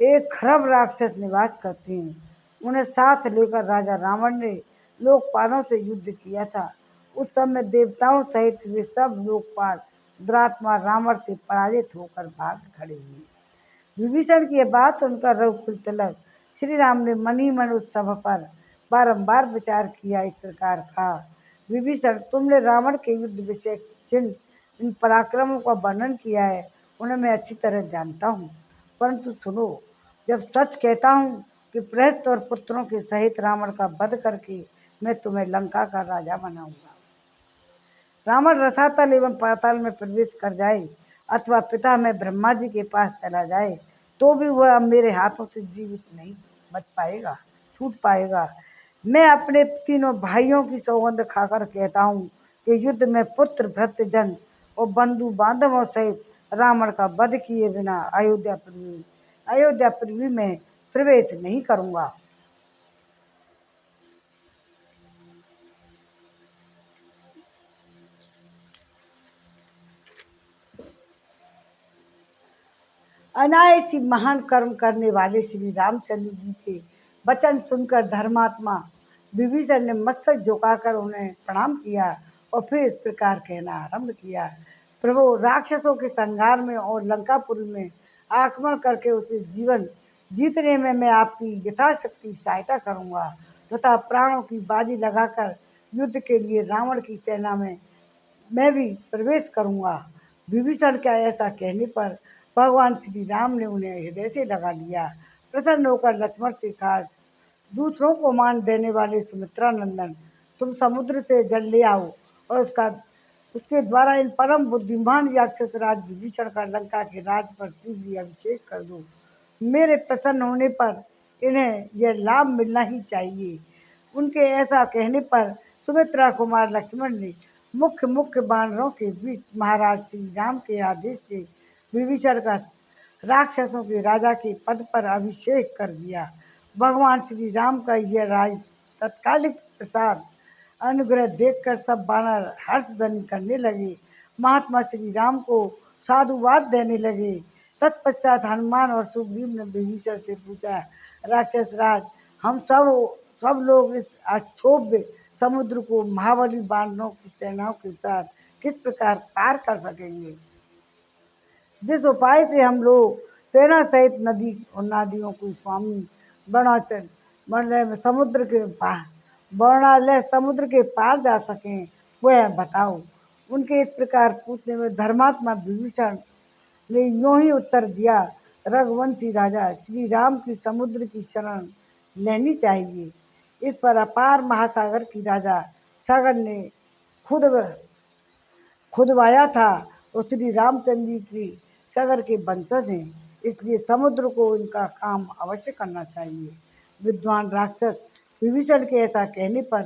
A: 1 खरब राक्षस निवास करते हैं, उन्हें साथ लेकर राजा रावण ने लोकपालों से युद्ध किया था। उस समय देवताओं सहित वे सब लोकपाल दुरात्मा रावण से पराजित होकर भाग खड़े हुए। विभीषण की बात सुनकर रघुकुल तिलक श्री राम ने मनी मन उस सभा पर बारंबार विचार किया। इस प्रकार कहा, विभीषण, तुमने रावण के युद्ध विषय जिन इन पराक्रमों का वर्णन किया है, उन्हें मैं अच्छी तरह जानता हूँ। परंतु सुनो, जब सच कहता हूँ कि प्रहस्त और पुत्रों के सहित रावण का वध करके मैं तुम्हें लंका का राजा बनाऊंगा। रावण रसातल एवं पाताल में प्रवेश कर जाए अथवा पिता में ब्रह्मा जी के पास चला जाए तो भी वह अब मेरे हाथों से जीवित नहीं बच पाएगा, छूट पाएगा। मैं अपने तीनों भाइयों की सौगंध खाकर कहता हूँ कि युद्ध में पुत्र भ्रातृजन और बंधु बांधवों सहित रावण का वध किए बिना अयोध्यापुरी में प्रवेश नहीं करूँगा। अनायास ही महान कर्म करने वाले श्री रामचंद्र जी के वचन सुनकर धर्मात्मा विभीषण ने मस्तक झुकाकर उन्हें प्रणाम किया और फिर इस प्रकार कहना आरंभ किया। प्रभु, राक्षसों के संहार में और लंकापुरी में आक्रमण करके उसे जीवन जीतने में मैं आपकी यथाशक्ति सहायता करूंगा तथा प्राणों की बाजी लगाकर युद्ध के लिए रावण की सेना में मैं भी प्रवेश करूंगा। विभीषण का ऐसा कहने पर भगवान श्री राम ने उन्हें हृदय से लगा लिया। प्रसन्न होकर लक्ष्मण से कहा, दूसरों को मान देने वाले सुमित्रा नंदन, तुम समुद्र से जल ले आओ और उसके द्वारा इन परम बुद्धिमान राक्षस राज विभीषण का लंका के राज पर शीघ्र ही अभिषेक कर दो। मेरे प्रसन्न होने पर इन्हें यह लाभ मिलना ही चाहिए। उनके ऐसा कहने पर सुमित्रा कुमार लक्ष्मण ने मुख्य मुख्य वानरों के बीच महाराज श्री राम के आदेश से विभीषण का राक्षसों के राजा के पद पर अभिषेक कर दिया। भगवान श्री राम का यह राज तत्कालिक प्रसाद अनुग्रह देखकर सब वानर हर्षध्वनि करने लगे, महात्मा श्री राम को साधुवाद देने लगे। तत्पश्चात हनुमान और सुग्रीव ने विभीषण से पूछा, राक्षस राज, हम सब लोग इस अक्षोभ्य समुद्र को महाबली बानरों की सेनाओं के साथ किस प्रकार पार कर सकेंगे? जिस उपाय से हम लोग सेना सहित नदी और नदियों को स्वामी वर्णालय समुद्र के पार जा सकें, वह बताओ। उनके इस प्रकार पूछने में धर्मात्मा विभीषण ने यूँ ही उत्तर दिया, रघुवंशी राजा, श्री राम की समुद्र की शरण लेनी चाहिए। इस पर अपार महासागर की राजा सागर ने खुदवाया था और श्री रामचंद्र जी की सागर के वंशज हैं, इसलिए समुद्र को इनका काम अवश्य करना चाहिए। विद्वान राक्षस विभीषण के ऐसा कहने पर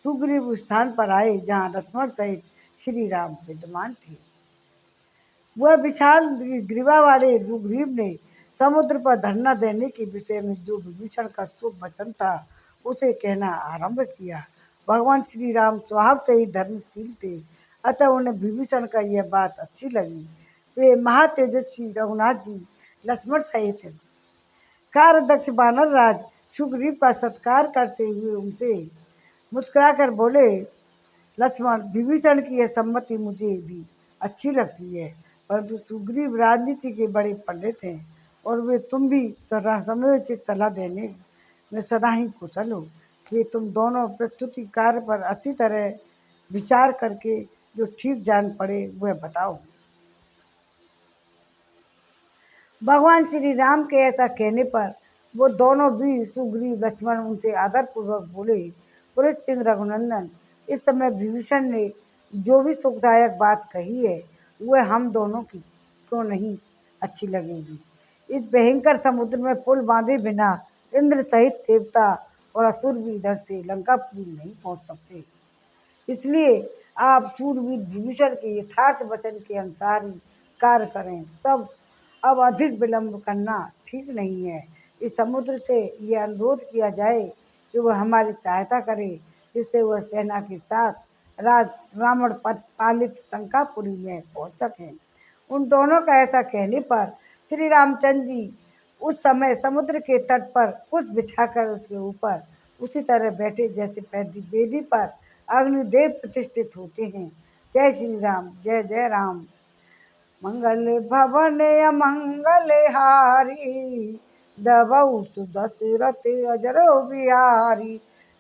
A: सुग्रीव उस स्थान पर आए जहाँ लक्ष्मण सहित श्री राम विद्यमान थे। वह विशाल ग्रीवा वाले सुग्रीव ने समुद्र पर धरना देने के विषय में जो विभीषण का शुभ वचन था उसे कहना आरंभ किया। भगवान श्री राम स्वभाव से ही धर्मशील थे, अतः उन्हें विभीषण का यह बात अच्छी लगी। वे महातेजस्वी रघुनाथ जी लक्ष्मण सहित कार्यदक्ष वानर राज सुग्रीव का सत्कार करते हुए उनसे मुस्कुराकर बोले, लक्ष्मण, विभीषण की यह सम्मति मुझे भी अच्छी लगती है, परंतु सुग्रीव राजनीति के बड़े पंडित हैं और वे तुम भी समयोचित सलाह देने में सदा ही कुशल हो, इसलिए तुम दोनों प्रस्तुति कार्य पर अच्छी तरह विचार करके जो ठीक जान पड़े वह बताओ। भगवान श्री राम के ऐसा कहने पर वो दोनों भी सुग्रीव लक्ष्मण उनसे आदरपूर्वक बोले, पुरुष सिंह रघुनंदन, इस समय विभीषण ने जो भी सुखदायक बात कही है वह हम दोनों की क्यों नहीं अच्छी लगेगी। इस भयंकर समुद्र में पुल बांधे बिना इंद्र सहित देवता और असुर भी इधर से लंकापुरी नहीं पहुंच सकते, इसलिए आप शूरवीर विभीषण के यथार्थ वचन के अनुसार ही कार्य करें। सब अब अधिक विलंब करना ठीक नहीं है। इस समुद्र से यह अनुरोध किया जाए कि वह हमारी सहायता करे, जिससे वह सेना के साथ रावण पालित लंकापुरी में पहुंच सकें। उन दोनों का ऐसा कहने पर श्री रामचंद्र जी उस समय समुद्र के तट पर कुछ बिछाकर उसके ऊपर उसी तरह बैठे जैसे वेदी पर अग्निदेव प्रतिष्ठित होते हैं। जय श्री राम, जय जय राम। मंगल भवन अमंगल हारी, दबऊ सुदशरथ अजरो बिहारी,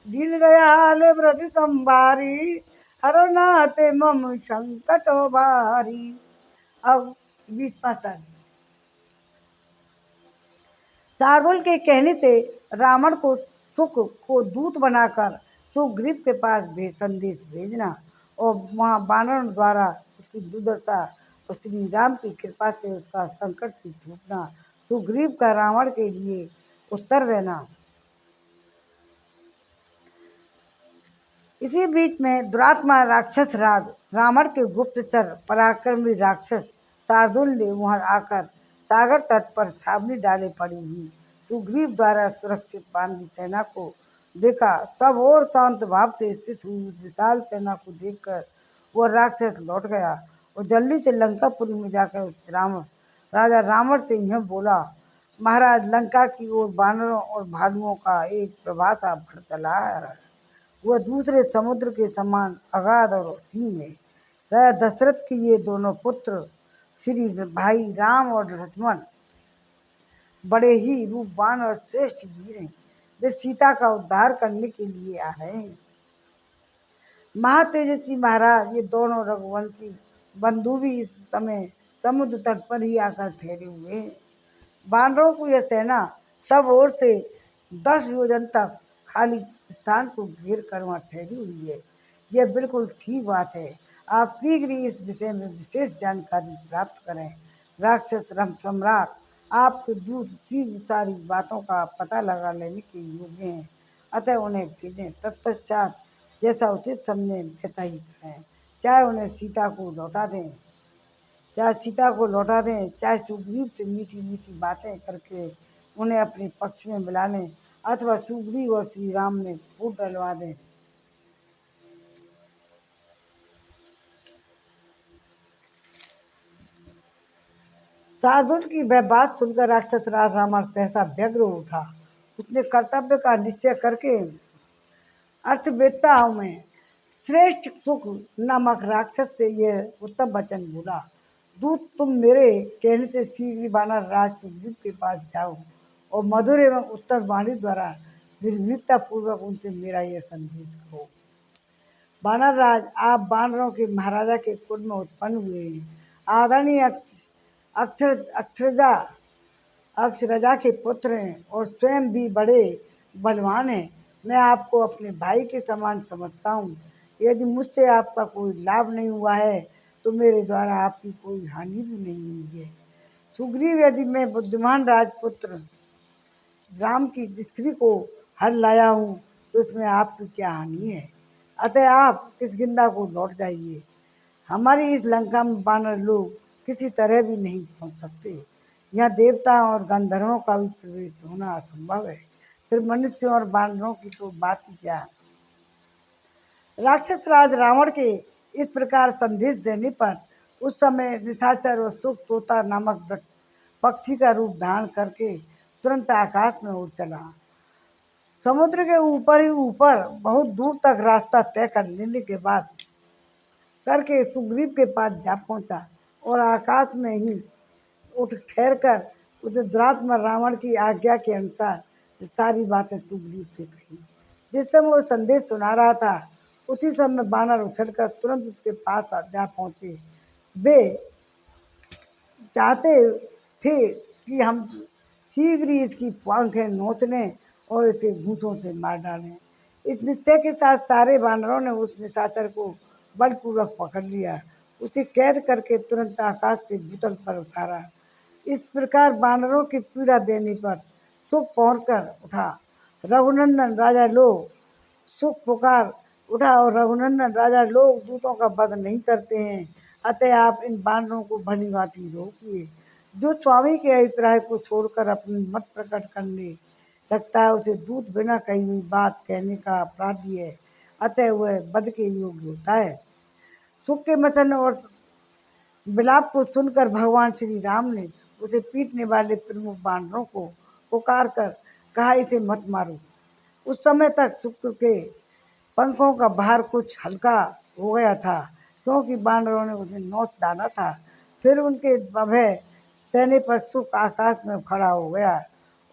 A: दीन दयाल व्रत संभारी, हरनाथ मम संकट भारी। अब 20 शार्दुल के कहने से रावण को सुख को दूत बनाकर सुग्रीव के पास संदेश भेजना और वहाँ वानरों द्वारा उसकी दुर्दशा और श्री राम की कृपा से उसका संकट से छूटना, सुग्रीव का रावण के लिए उत्तर देना। इसी बीच में दुरात्मा राक्षस राज रावण के गुप्तचर पराक्रमी राक्षस शार्दुल ने वहां आकर सागर तट पर छावनी डाले पड़ी हुई सुग्रीव द्वारा सुरक्षित बांधी सेना को देखा। सब और शांत भाव से स्थित हुई विशाल सेना को देखकर वह राक्षस लौट गया और जल्दी से लंकापुरी में जाकर उस राजा रावण से यह बोला, महाराज, लंका की ओर बानरों और भालुओं का एक प्रभासा बढ़ चला है। वह दूसरे समुद्र के समान अगाध और असीम है। राजा दशरथ के ये दोनों पुत्र श्री भाई राम और लक्ष्मण बड़े ही रूपवान और श्रेष्ठ वीर हैं। वे सीता का उद्धार करने के लिए आ रहे हैं। महातेजस्वी महाराज, ये दोनों रघुवंशी बंधु भी इस समय समुद्र तट पर ही आकर ठहरे हुए हैं। बानरों को यह सेना सब ओर से 10 योजन तक खाली स्थान को घेर कर वहाँ ठहरी हुई है। यह बिल्कुल ठीक बात है। आप शीघ्र ही इस विषय में विशेष जानकारी प्राप्त करें। राक्षस सम्राट आपके दूत शीघ्र सारी बातों का पता लगा लेने के योग्य हैं, अतः उन्हें भेजें। तत्पश्चात जैसा उचित समझें वैसा ही करें। चाहे उन्हें सीता को लौटा दें, चाहे सुग्रीव से मीठी मीठी बातें करके उन्हें अपने पक्ष में मिला लें, अथवा सुग्रीव और श्री राम में फूट डलवा दें। शार्दुल की वह बात सुनकर राक्षस राज रावण सहसा व्यग्र उठा। उसने कर्तव्य का निश्चय करके अर्थवेत्ताओं में श्रेष्ठ सुख नामक राक्षस से यह उत्तम वचन बोला, दूत, तुम मेरे कहने से शीघ्र वानर राज सुग्रीव के पास जाओ और मधुर एवं उत्तर वाणी द्वारा निर्भीकता पूर्वक उनसे मेरा यह संदेश कहो। वानर राज, आप वानरों के महाराजा के कुल में उत्पन्न हुए हैं। आदरणीय अक्षरजा अक्षरजा के पुत्र हैं और स्वयं भी बड़े बलवान हैं। मैं आपको अपने भाई के समान समझता हूँ। यदि मुझसे आपका कोई लाभ नहीं हुआ है तो मेरे द्वारा आपकी कोई हानि भी नहीं हुई है। सुग्रीव, यदि मैं बुद्धिमान राजपुत्र राम की स्त्री को हर लाया हूँ तो उसमें आपकी क्या हानि है? अतः आप किष्किंधा को लौट जाइए। हमारी इस लंका में वानर लोग किसी तरह भी नहीं पहुँच सकते। यहाँ देवता और गंधर्वों का भी प्रवेश होना असंभव है, फिर मनुष्यों और वानरों की तो बात ही क्या। राक्षस राज रावण के इस प्रकार संदेश देने पर उस समय निशाचर और सुख तोता नामक पक्षी का रूप धारण करके तुरंत आकाश में उड़ चला। समुद्र के ऊपर ही ऊपर बहुत दूर तक रास्ता तय कर लेने के बाद करके सुग्रीव के पास जा पहुंचा और आकाश में ही उठ ठहर कर उसे दुरात्मा रावण की आज्ञा के अनुसार सारी बातें सुग्रीव से कही। जिस समय वो संदेश सुना रहा था उसी समय बानर उछलकर तुरंत उसके पास जा पहुंचे। वे चाहते थे कि हम शीघ्र ही इसकी पंखें नोच लें और इसे घूंसों से मार डालें। इस निश्चय के साथ सारे बानरों ने उस निशाचर को बलपूर्वक पकड़ लिया, उसे कैद करके तुरंत आकाश से भूतल पर उतारा। इस प्रकार बानरों की पीड़ा देने पर सुख पहुँच कर उठा। रघुनंदन राजा लोग सुख पुकार उठा और रघुनंदन राजा लोग दूतों का वध नहीं करते हैं, अतः आप इन बानरों को भली भांति रोकिए। जो स्वामी के अभिप्राय को छोड़कर अपनी मत प्रकट करने लगता है उसे दूत बिना कही हुई बात कहने का अपराधी है, अतः वह वध के योग्य होता है। सुख के मचन और विलाप को सुनकर भगवान श्री राम ने उसे पीटने वाले प्रमुख बानरों को पुकार कर कहा, इसे मत मारो। उस समय तक शुक्र के पंखों का भार कुछ हल्का हो गया था, क्योंकि बानरों ने उसे नोच डाला था। फिर उनके अभय देने पर सुख आकाश में खड़ा हो गया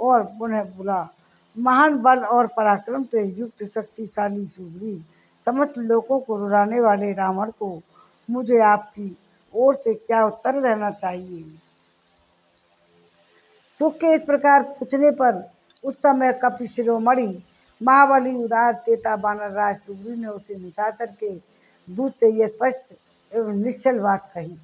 A: और पुनः बोला, महान बल और पराक्रम से युक्त शक्तिशाली सुग्रीव, समस्त लोगों को रुलाने वाले रावण को मुझे आपकी ओर से क्या उत्तर देना चाहिए? सुख के इस प्रकार पूछने पर उस समय कपि शिरोमणि महाबली उदार चेता बानर राज सुग्रीव ने उसे निशाचर के दूत से यह स्पष्ट एवं निश्चल बात कही।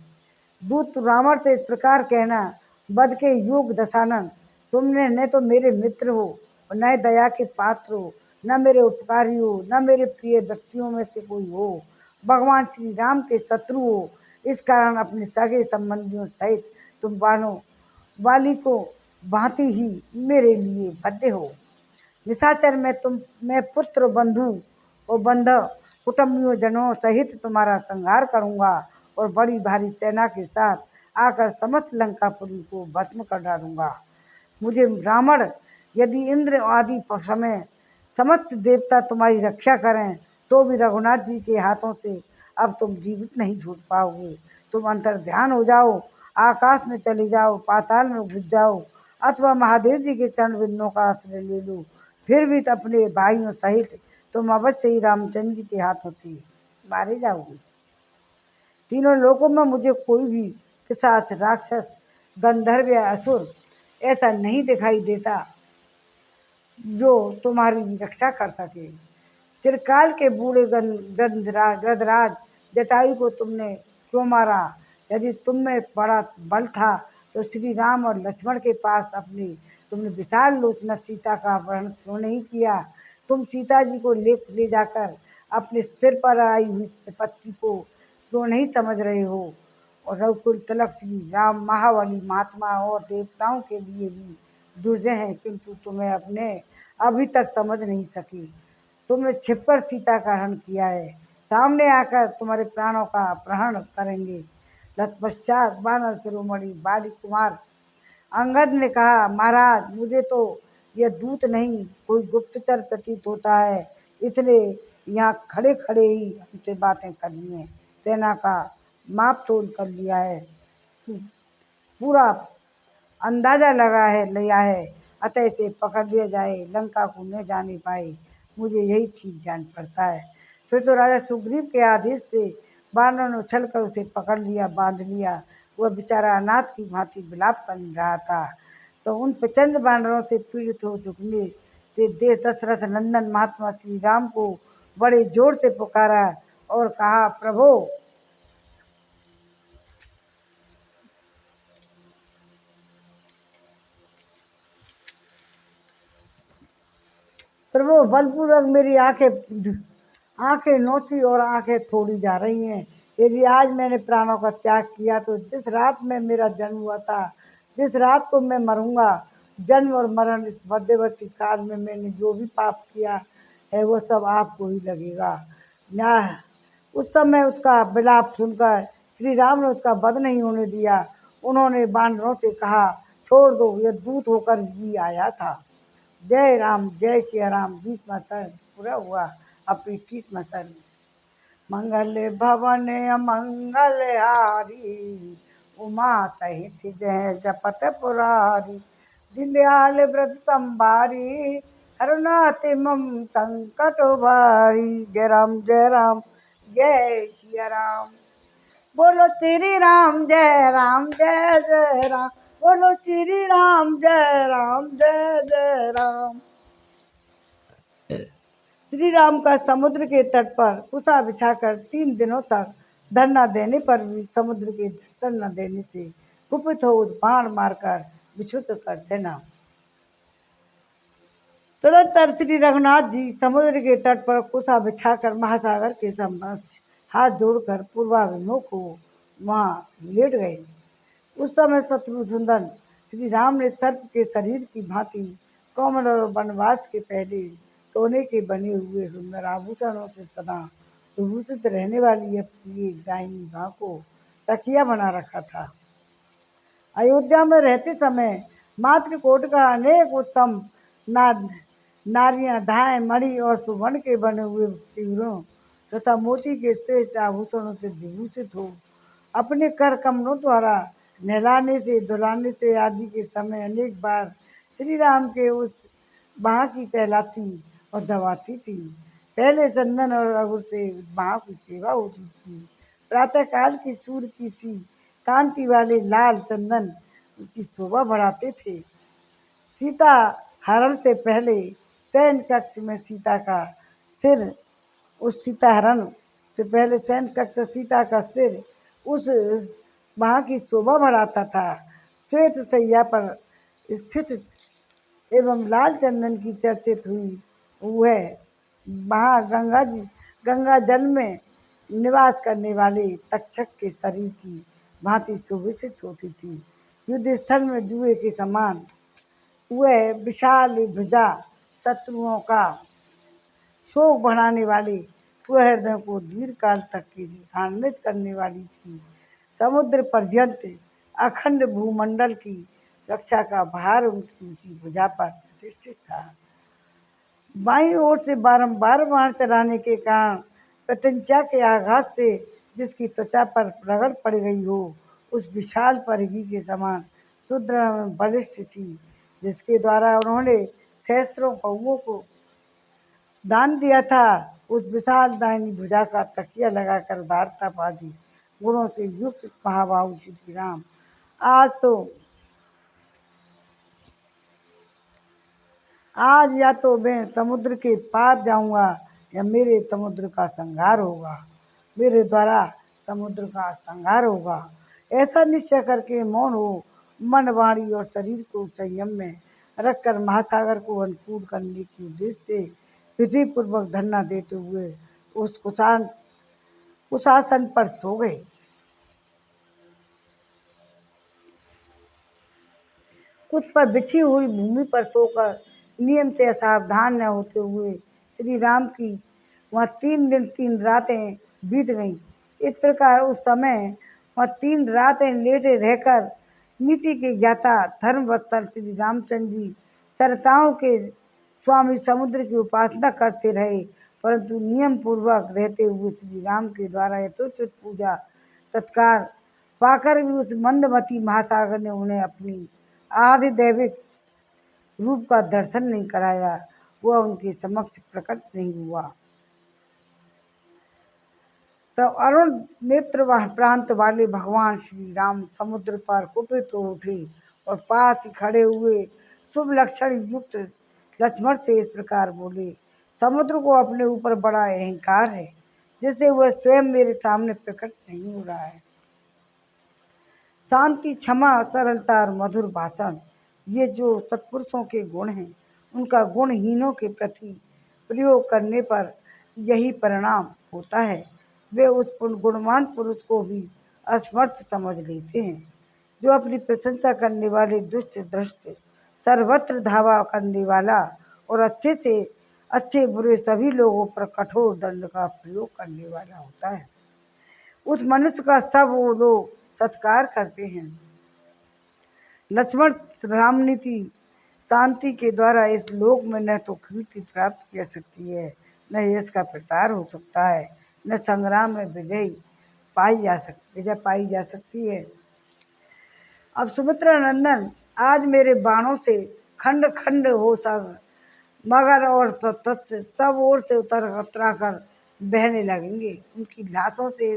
A: दूत रावण से इस प्रकार कहना, बद के युग दशानन, तुमने न तो मेरे मित्र हो और न दया के पात्र हो, न मेरे उपकारी हो, न मेरे प्रिय व्यक्तियों में से कोई हो, भगवान श्री राम के शत्रु हो। इस कारण अपने सगे संबंधियों सहित तुम वाली को भांति ही मेरे लिए बद्ध हो। निशाचर मैं पुत्र बंधु और बंधव कुटुंबियों जनों सहित तुम्हारा संहार करूंगा और बड़ी भारी सेना के साथ आकर समस्त लंकापुरी को भस्म कर डालूंगा। मुझे रावण यदि इंद्र आदि समय समस्त देवता तुम्हारी रक्षा करें तो भी रघुनाथ जी के हाथों से अब तुम जीवित नहीं छूट पाओगे। तुम अंतर ध्यान हो जाओ, आकाश में चले जाओ, पाताल में घुस जाओ, अथवा महादेव जी के चरण बिंदुओं का आश्रय ले लो, फिर भी तो अपने भाइयों सहित तुम अवश्य ही रामचंद्र जी के हाथों से मारे जाओगे। तीनों लोकों में मुझे कोई भी पिशाच, राक्षस, गंधर्व या असुर ऐसा नहीं दिखाई देता जो तुम्हारी रक्षा कर सके। चिरकाल के बूढ़े गृधराज जटायु को तुमने क्यों मारा? यदि तुम में बड़ा बल था तो श्री राम और लक्ष्मण के पास तुमने विशाल लोचना सीता का अपहरण क्यों नहीं किया? तुम सीता जी को ले जाकर अपने सिर पर आई हुई विपत्ति को क्यों नहीं समझ रहे हो? और रघुकुल तिलक श्री राम महाबली महात्मा और देवताओं के लिए भी दुर्जय हैं, किंतु तुम्हें अपने अभी तक समझ नहीं सकी। तुमने छिपकर सीता का हरण किया है, सामने आकर तुम्हारे प्राणों का अपहरण करेंगे। तत्पश्चात वानर शिरोमणि बाली कुमार अंगद ने कहा, महाराज मुझे तो यह दूत नहीं कोई गुप्तचर प्रतीत होता है, इसलिए यहाँ खड़े खड़े ही हमसे बातें कर ली हैं, सेना का माप तोल कर लिया है, पूरा अंदाजा लिया है, अतः इसे पकड़ लिया जाए, लंका को न जाने पाए, मुझे यही ठीक जान पड़ता है। फिर तो राजा सुग्रीव के आदेश से बानरों ने उछल कर उसे पकड़ लिया, बांध लिया। वह बेचारा अनाथ की भांति विलाप कर रहा था, तो उन प्रचंड बानरों से पीड़ित हो चुकने से दशरथ नंदन महात्मा श्री राम को बड़े जोर से पुकारा और कहा, प्रभु बलपूर्वक मेरी आंखें नोची और आंखें फोड़ी जा रही हैं। यदि आज मैंने प्राणों का त्याग किया तो जिस रात में मेरा जन्म हुआ था, जिस रात को मैं मरूंगा, जन्म और मरण इस मध्यवर्ती काल में मैंने जो भी पाप किया है वो सब आपको ही लगेगा। ना उस समय उसका विलाप सुनकर श्री राम ने उसका वध नहीं होने दिया। उन्होंने बानरों से कहा, छोड़ दो, यह दूत होकर ही आया था। जय राम, जय सिया राम। 20वां सर्ग पूरा हुआ। अब 21वां सर्ग। मंगल भवन अमंगल हारी, उमा सहित जय जपत पुरारी, दीनदयाल व्रत संभारी, हरनाथ मम संकट भारी। जय राम, जय राम, जय सिया राम। बोलो श्री राम, जय राम, जय जय राम। बोलो श्री राम, जय राम, जय जय राम। श्री राम का समुद्र के तट पर कुसा बिछाकर 3 दिनों तक धरना देने पर भी समुद्र के दर्शन न देने से कुपित हो बाण मारकर विक्षुब्ध कर देना। तदंतर श्री रघुनाथ जी समुद्र के तट पर कुसा बिछाकर महासागर के समक्ष हाथ जोड़कर पूर्वाभिमुख हो वहाँ लेट गए। उस समय शत्रुघ्न श्री राम ने सर्प के शरीर की भांति कोमल और वनवास के पहले सोने के बने हुए सुंदर आभूषणों से सदा विभूषित रहने वाली अपनी एक दाहिनी बाह को तकिया बना रखा था। अयोध्या में रहते समय मातृकोट का अनेक उत्तम नारियां धाय मणि और सुवर्ण के बने हुए तीरों तथा मोती के श्रेष्ठ आभूषणों से विभूषित हो अपने कर कमलों द्वारा नहलाने से धुलाने से आदि के समय अनेक बार श्री राम के उस बाह की सहलाती और दबाती थी। पहले चंदन और अगुर से बाह की सेवा होती थी। प्रातःकाल की सूर्य की सी कांति वाले लाल चंदन उसकी शोभा बढ़ाते थे। सीता हरण से पहले शयन कक्ष में सीता का सिर उस सीता हरण से पहले शयन कक्ष सीता का सिर उस वहाँ की शोभा बढ़ाता था। श्वेत सैया पर स्थित एवं लाल चंदन की चर्चित हुई वह वहाँ गंगा जल में निवास करने वाले तक्षक के शरीर की भांति सुविकसित होती थी। युद्ध स्थल में जुए के समान वह विशाल भुजा शत्रुओं का शोक बढ़ाने वाली सुहृदयों को दीर्घ काल तक के लिए आनंदित करने वाली थी। समुद्र पर्यंत अखंड भूमंडल की रक्षा का भार उनकी उसी भुजा पर प्रतिष्ठित था। बाईं ओर से बारंबार बाण चलाने के कारण प्रत्यंचा के आघात से जिसकी त्वचा पर रगड़ पड़ गई हो, उस विशाल परिधि के समान सुदृढ़ एवं बलिष्ठ थी, जिसके द्वारा उन्होंने सहस्त्रों कौओं को दान दिया था। उस विशाल दाहिनी भुजा का तकिया लगाकर उदारतावादी गुणों से युक्त महाबाहु श्री राम आज या तो मैं समुद्र के पार जाऊंगा या मेरे समुद्र का संहार होगा, मेरे द्वारा समुद्र का संहार होगा। ऐसा निश्चय करके मौन हो मन, वाणी और शरीर को संयम में रखकर महासागर को अनुकूल करने के उद्देश्य से विधि पूर्वक धरना देते हुए उस कुशासन पर सो गए। कुछ पर बिछी हुई भूमि पर सोकर नियम से असावधान न होते हुए श्री राम की वहाँ 3 दिन 3 रातें बीत गईं। इस प्रकार उस समय वहाँ 3 रातें लेटे रहकर नीति के ज्ञाता धर्मवत्सल श्री रामचंद्र जी सरताओं के स्वामी समुद्र की उपासना करते रहे, परंतु नियम पूर्वक रहते हुए श्री राम के द्वारा यथोचित पूजा तत्कार पाकर भी उस मंदमती महासागर ने उन्हें अपनी आधिदैविक रूप का दर्शन नहीं कराया, वह उनके समक्ष प्रकट नहीं हुआ। तब अरुण नेत्र प्रांत वाले भगवान श्री राम समुद्र पर कुपित हो उठे और पास ही खड़े हुए शुभ लक्षण युक्त लक्ष्मण से इस प्रकार बोले, समुद्र को अपने ऊपर बड़ा अहंकार है, जिससे वह स्वयं मेरे सामने प्रकट नहीं हो रहा है। शांति, क्षमा, सरलता और मधुर भाषण, ये जो सत्पुरुषों के गुण हैं, उनका गुणहीनों के प्रति प्रयोग करने पर यही परिणाम होता है। वे उस गुणवान पुरुष को भी असमर्थ समझ लेते हैं, जो अपनी प्रशंसा करने वाले दुष्ट दृष्ट, सर्वत्र धावा करने वाला और अच्छे से अच्छे बुरे सभी लोगों पर कठोर दंड का प्रयोग करने वाला होता है। उस मनुष्य का सब वो लोग सत्कार करते हैं। लक्ष्मण रामनीति शांति के द्वारा इस लोक में न तो कीर्ति प्राप्त कर सकती है, न यश का प्रचार हो सकता है, न संग्राम में विजय पाई जा सकती है। अब सुमित्रा नंदन, आज मेरे बाणों से खंड खंड हो सब मगर और सब ओर से उतरा कर बहने लगेंगे। उनकी लाशों से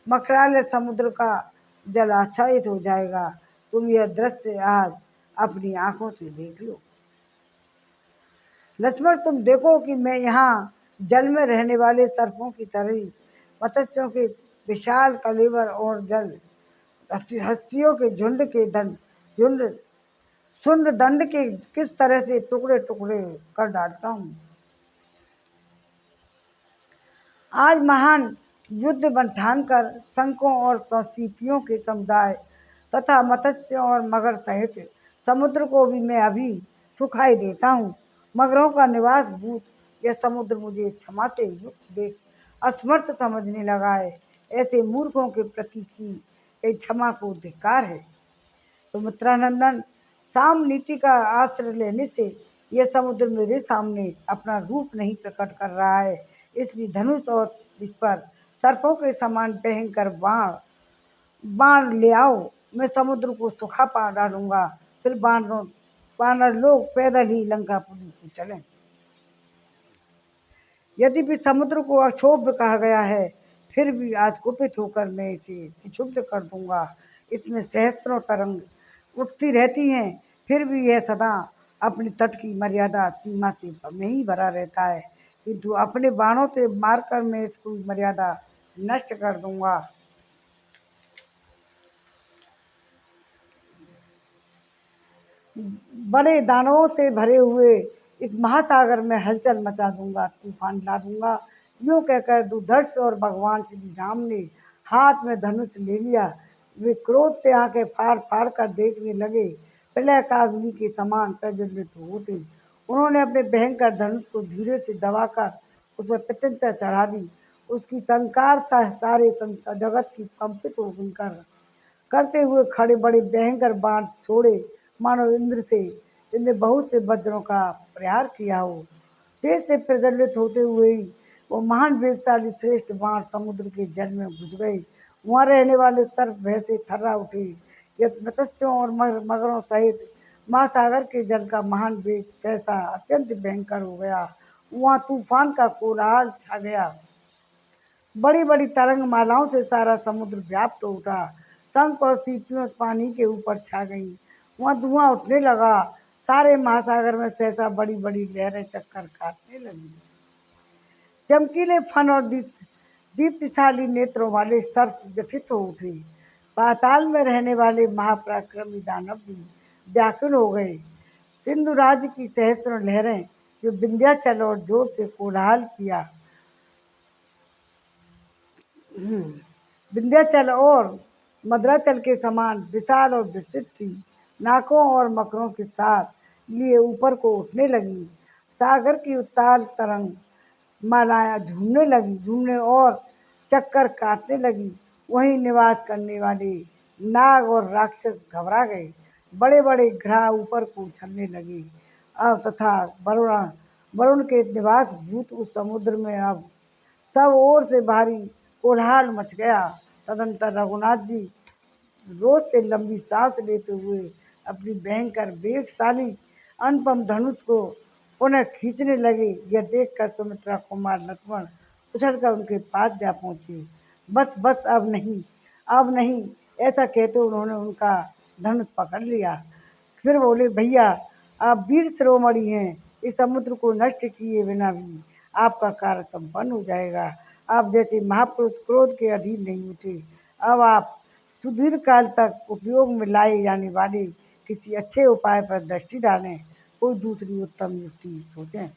A: मकराल समुद्र का जल आच्छादित हो जाएगा। तुम यह दृश्य आज अपनी आंखों से देख लो। लक्ष्मण, तुम देखो कि मैं यहाँ जल में रहने वाले सर्पों की तरह मत्स्यों के विशाल कलेवर और जल हस्तियों के झुंड शुंड दंड के किस तरह से टुकड़े टुकड़े कर डालता हूँ। आज महान युद्ध बंठान कर शंखों और सीपियों के समुदाय तथा मत्स्यों और मगर सहित समुद्र को भी मैं अभी सुखाई देता हूँ। मगरों का निवास भूत यह समुद्र मुझे क्षमा से युक्त देख असमर्थ समझने लगा है। ऐसे मूर्खों के प्रति की क्षमा को धिक्कार है। तो मित्रानंदन, साम नीति का आश्रय लेने से यह समुद्र मेरे सामने अपना रूप नहीं प्रकट कर रहा है, इसलिए धनुष और इस पर सर्पों के समान भयंकर बाण ले आओ। मैं समुद्र को सुखा पा डालूंगा, फिर वानर लोग पैदल ही लंकापुरी को चलें। यदि भी समुद्र को अक्षोभ्य कहा गया है, फिर भी आज कुपित होकर मैं इसे विक्षुब्ध कर दूंगा। इसमें सहस्त्रों तरंग उठती रहती हैं, फिर भी यह सदा अपनी तट की मर्यादा सीमा से में ही भरा रहता है, किंतु अपने बाणों से मारकर मैं इसकी मर्यादा नष्ट कर दूंगा। बड़े दानवों से भरे हुए इस महासागर में हलचल मचा दूंगा, तूफान ला दूंगा। यूँ कहकर दुर्धर्ष और भगवान श्री राम ने हाथ में धनुष ले लिया। वे क्रोध से आंखें फाड़ फाड़ कर देखने लगे, प्रलय काग्नि के समान प्रज्वलित हो उठे। उन्होंने अपने भयंकर धनुष को धीरे से दबाकर उस पर प्रत्यंचा चढ़ा दी। उसकी टंकार सारे जगत की कंपित हो कर करते हुए खड़े बड़े भयंकर बाण छोड़े, मानो इंद्र बहुत से वज्रों का प्रहार किया हो। तेज से प्रज्वलित होते हुए ही वो महान वेगशाली श्रेष्ठ बाण समुद्र के जल में घुस गए। वहाँ रहने वाले सर्प भय से थर्रा उठे। यह मत्स्यों और मगरों सहित महासागर के जल का महान वेग कैसा अत्यंत भयंकर हो गया। वहाँ तूफान का कोलाहल छा गया। बड़ी बड़ी तरंग मालाओं से सारा समुद्र व्याप्त हो उठा। शंख और सीपियों पानी के ऊपर छा गईं। वहाँ धुआं उठने लगा। सारे महासागर में सहसा बड़ी बड़ी लहरें चक्कर काटने लगी। चमकीले फन और दीप्तिशाली नेत्रों वाले सर्प व्यथित हो उठे। पाताल में रहने वाले महापराक्रमी दानव भी व्याकुल हो गए। सिंधु राज्य की सहस्त्रों लहरें जो विंध्याचल और जोर से कोलाहल किया, विंध्याचल और मद्राचल के समान विशाल और विस्तृत थी। नाकों और मकरों के साथ लिए ऊपर को उठने लगी। सागर की उत्ताल तरंग मालाएं झूमने और चक्कर काटने लगी। वहीं निवास करने वाले नाग और राक्षस घबरा गए। बड़े बड़े ग्रह ऊपर को उछलने लगे। अब तथा वरुण के निवास भूत उस समुद्र में अब सब ओर से भारी कोलाहल मच गया। तदंतर रघुनाथ जी रोज से लंबी सांस लेते हुए अपनी भयंकर वेगशाली अनुपम धनुष को पुनः खींचने लगे। यह देखकर सुमित्रा कुमार लक्ष्मण उछलकर उनके पास जा पहुँचे। बस बस अब नहीं, ऐसा कहते उन्होंने उनका धनुष पकड़ लिया। फिर बोले, भैया आप वीर शिरोमणि हैं, इस समुद्र को नष्ट किए बिना भी आपका कार्य संपन्न हो जाएगा। आप जैसे महापुरुष क्रोध के अधीन नहीं होते। अब आप सुदीर्घ काल तक उपयोग में लाए जाने वाले किसी अच्छे उपाय पर दृष्टि डालें, कोई दूसरी उत्तम युक्ति सोचें।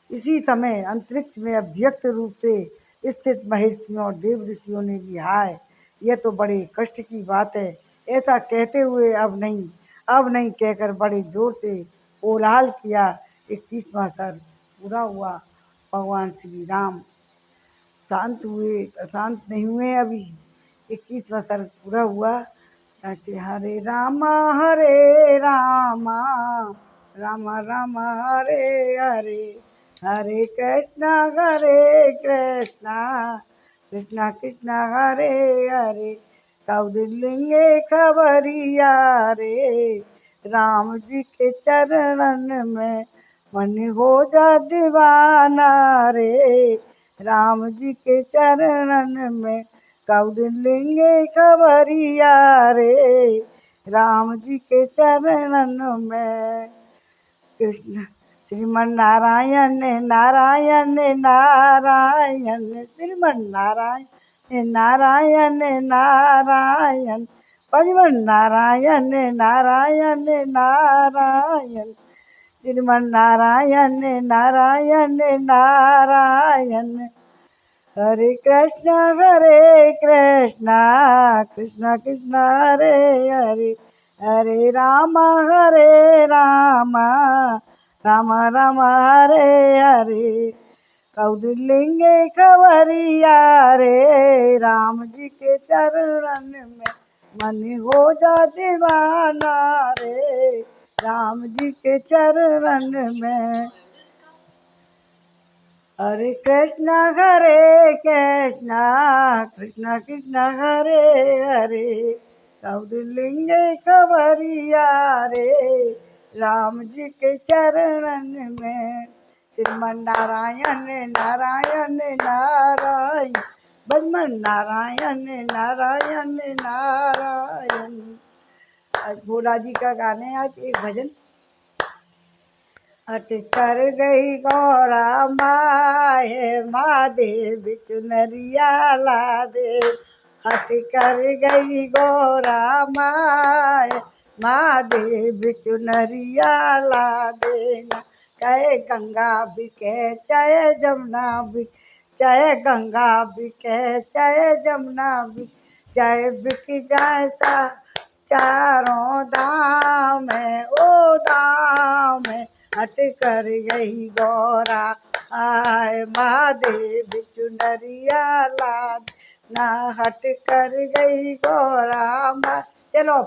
A: इसी समय अंतरिक्ष में अव्यक्त रूप से स्थित महर्षियों और देव ऋषियों ने भी, हाय यह तो बड़े कष्ट की बात है, ऐसा कहते हुए अब नहीं कहकर बड़े जोर से कोलाहल किया। 21वां सर्ग पूरा हुआ। भगवान श्री राम शांत हुए, शांत नहीं हुए अभी। 21वां सर्ग पूरा हुआ। ऐसे हरे रामा राम राम हरे हरे, हरे कृष्णा कृष्णा कृष्णा हरे हरे। कौदिल्यंगे खबरिया रे, राम जी के चरणन में मन हो जा दीवाना रे। राम जी के चरणन में कौदिल्यंगे खबरिया रे, राम जी के चरणन में। कृष्ण श्रीमन नारायण नारायण नारायण, श्रीमन नारायण नारायण नारायण, भजमन नारायण नारायण नारायण, श्रीमन नारायण नारायण नारायण। हरे कृष्णा कृष्णा कृष्णा हरे हरे, हरे राम राम राम हरे हरे। कौदिल्यंगे खबरिया रे, राम जी के चरणन में मन हो जा दीवाना रे, राम जी के चरणन में। हरे कृष्णा कृष्णा कृष्णा हरे हरे, कौदिल्यंगे खबरिया रे, राम जी के चरणन में। श्रीमन नारायण नारायण नारायण, भजमन नारायण नारायण नारायण। आज भोला जी का गाने, आज एक भजन। हट कर गई गौरा माए, महादेव चुनरिया ला दे। हट कर गई गौरा माए, महादेव चुनरिया ला देना। चाहे गंगा बिके चाहे जमुना बिक, चाहे गंगा बिके चाहे जमुना बिक, चाहे बिक जाए सा चारों धाम है, ओ धाम है हट कर गई गौरा आए। महादेव चुनरिया लाद ना हट कर गई गौरा। चलो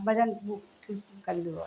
A: भजन कर लो।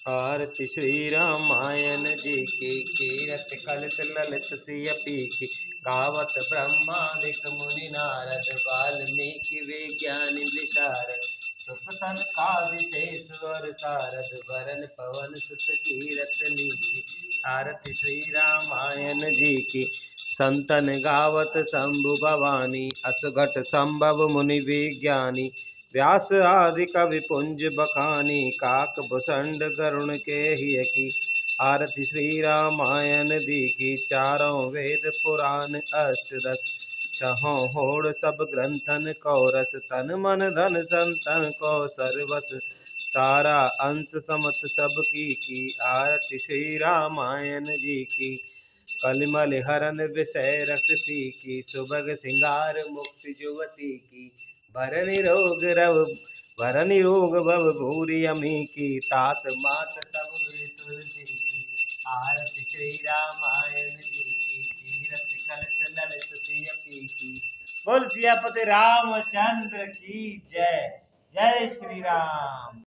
B: आरती श्री रामायण जी की, कीरत कलित ललित सिय पीकी, गावत ब्रह्मादिक मुनि नारद, वाल्मीकि विज्ञान विशारद, सुख सनकादिशेष वर सारद, वरन पवन सुत कीरत नीकी। आरती श्री रामायण जी की, संतन गावत शंभु भवानी, असुघट संभव मुनि विज्ञानी, व्यास आदि कवि पुंज बखानी, काक भुसंड गरुण के हिय की। आरती श्री रामायण दी की, चारों वेद पुराण अष्टदश, छहों होड़ सब ग्रंथन को रस, तन मन धन संतन को सर्वस, सारा अंश समत सब की। आरती श्री रामायण जी की, कलिमल हरन विषय रक्त की, सुभग सिंगार मुक्ति जुवती की, भरनि रोग रव भरनि रोग भव भूरि अमी की, तात मात सब वे तुलसी की। आरती श्री रामायण जी की, कीरत कलित ललित सिय पीकी। बोल सियापति रामचंद्र की जय। जय श्री राम।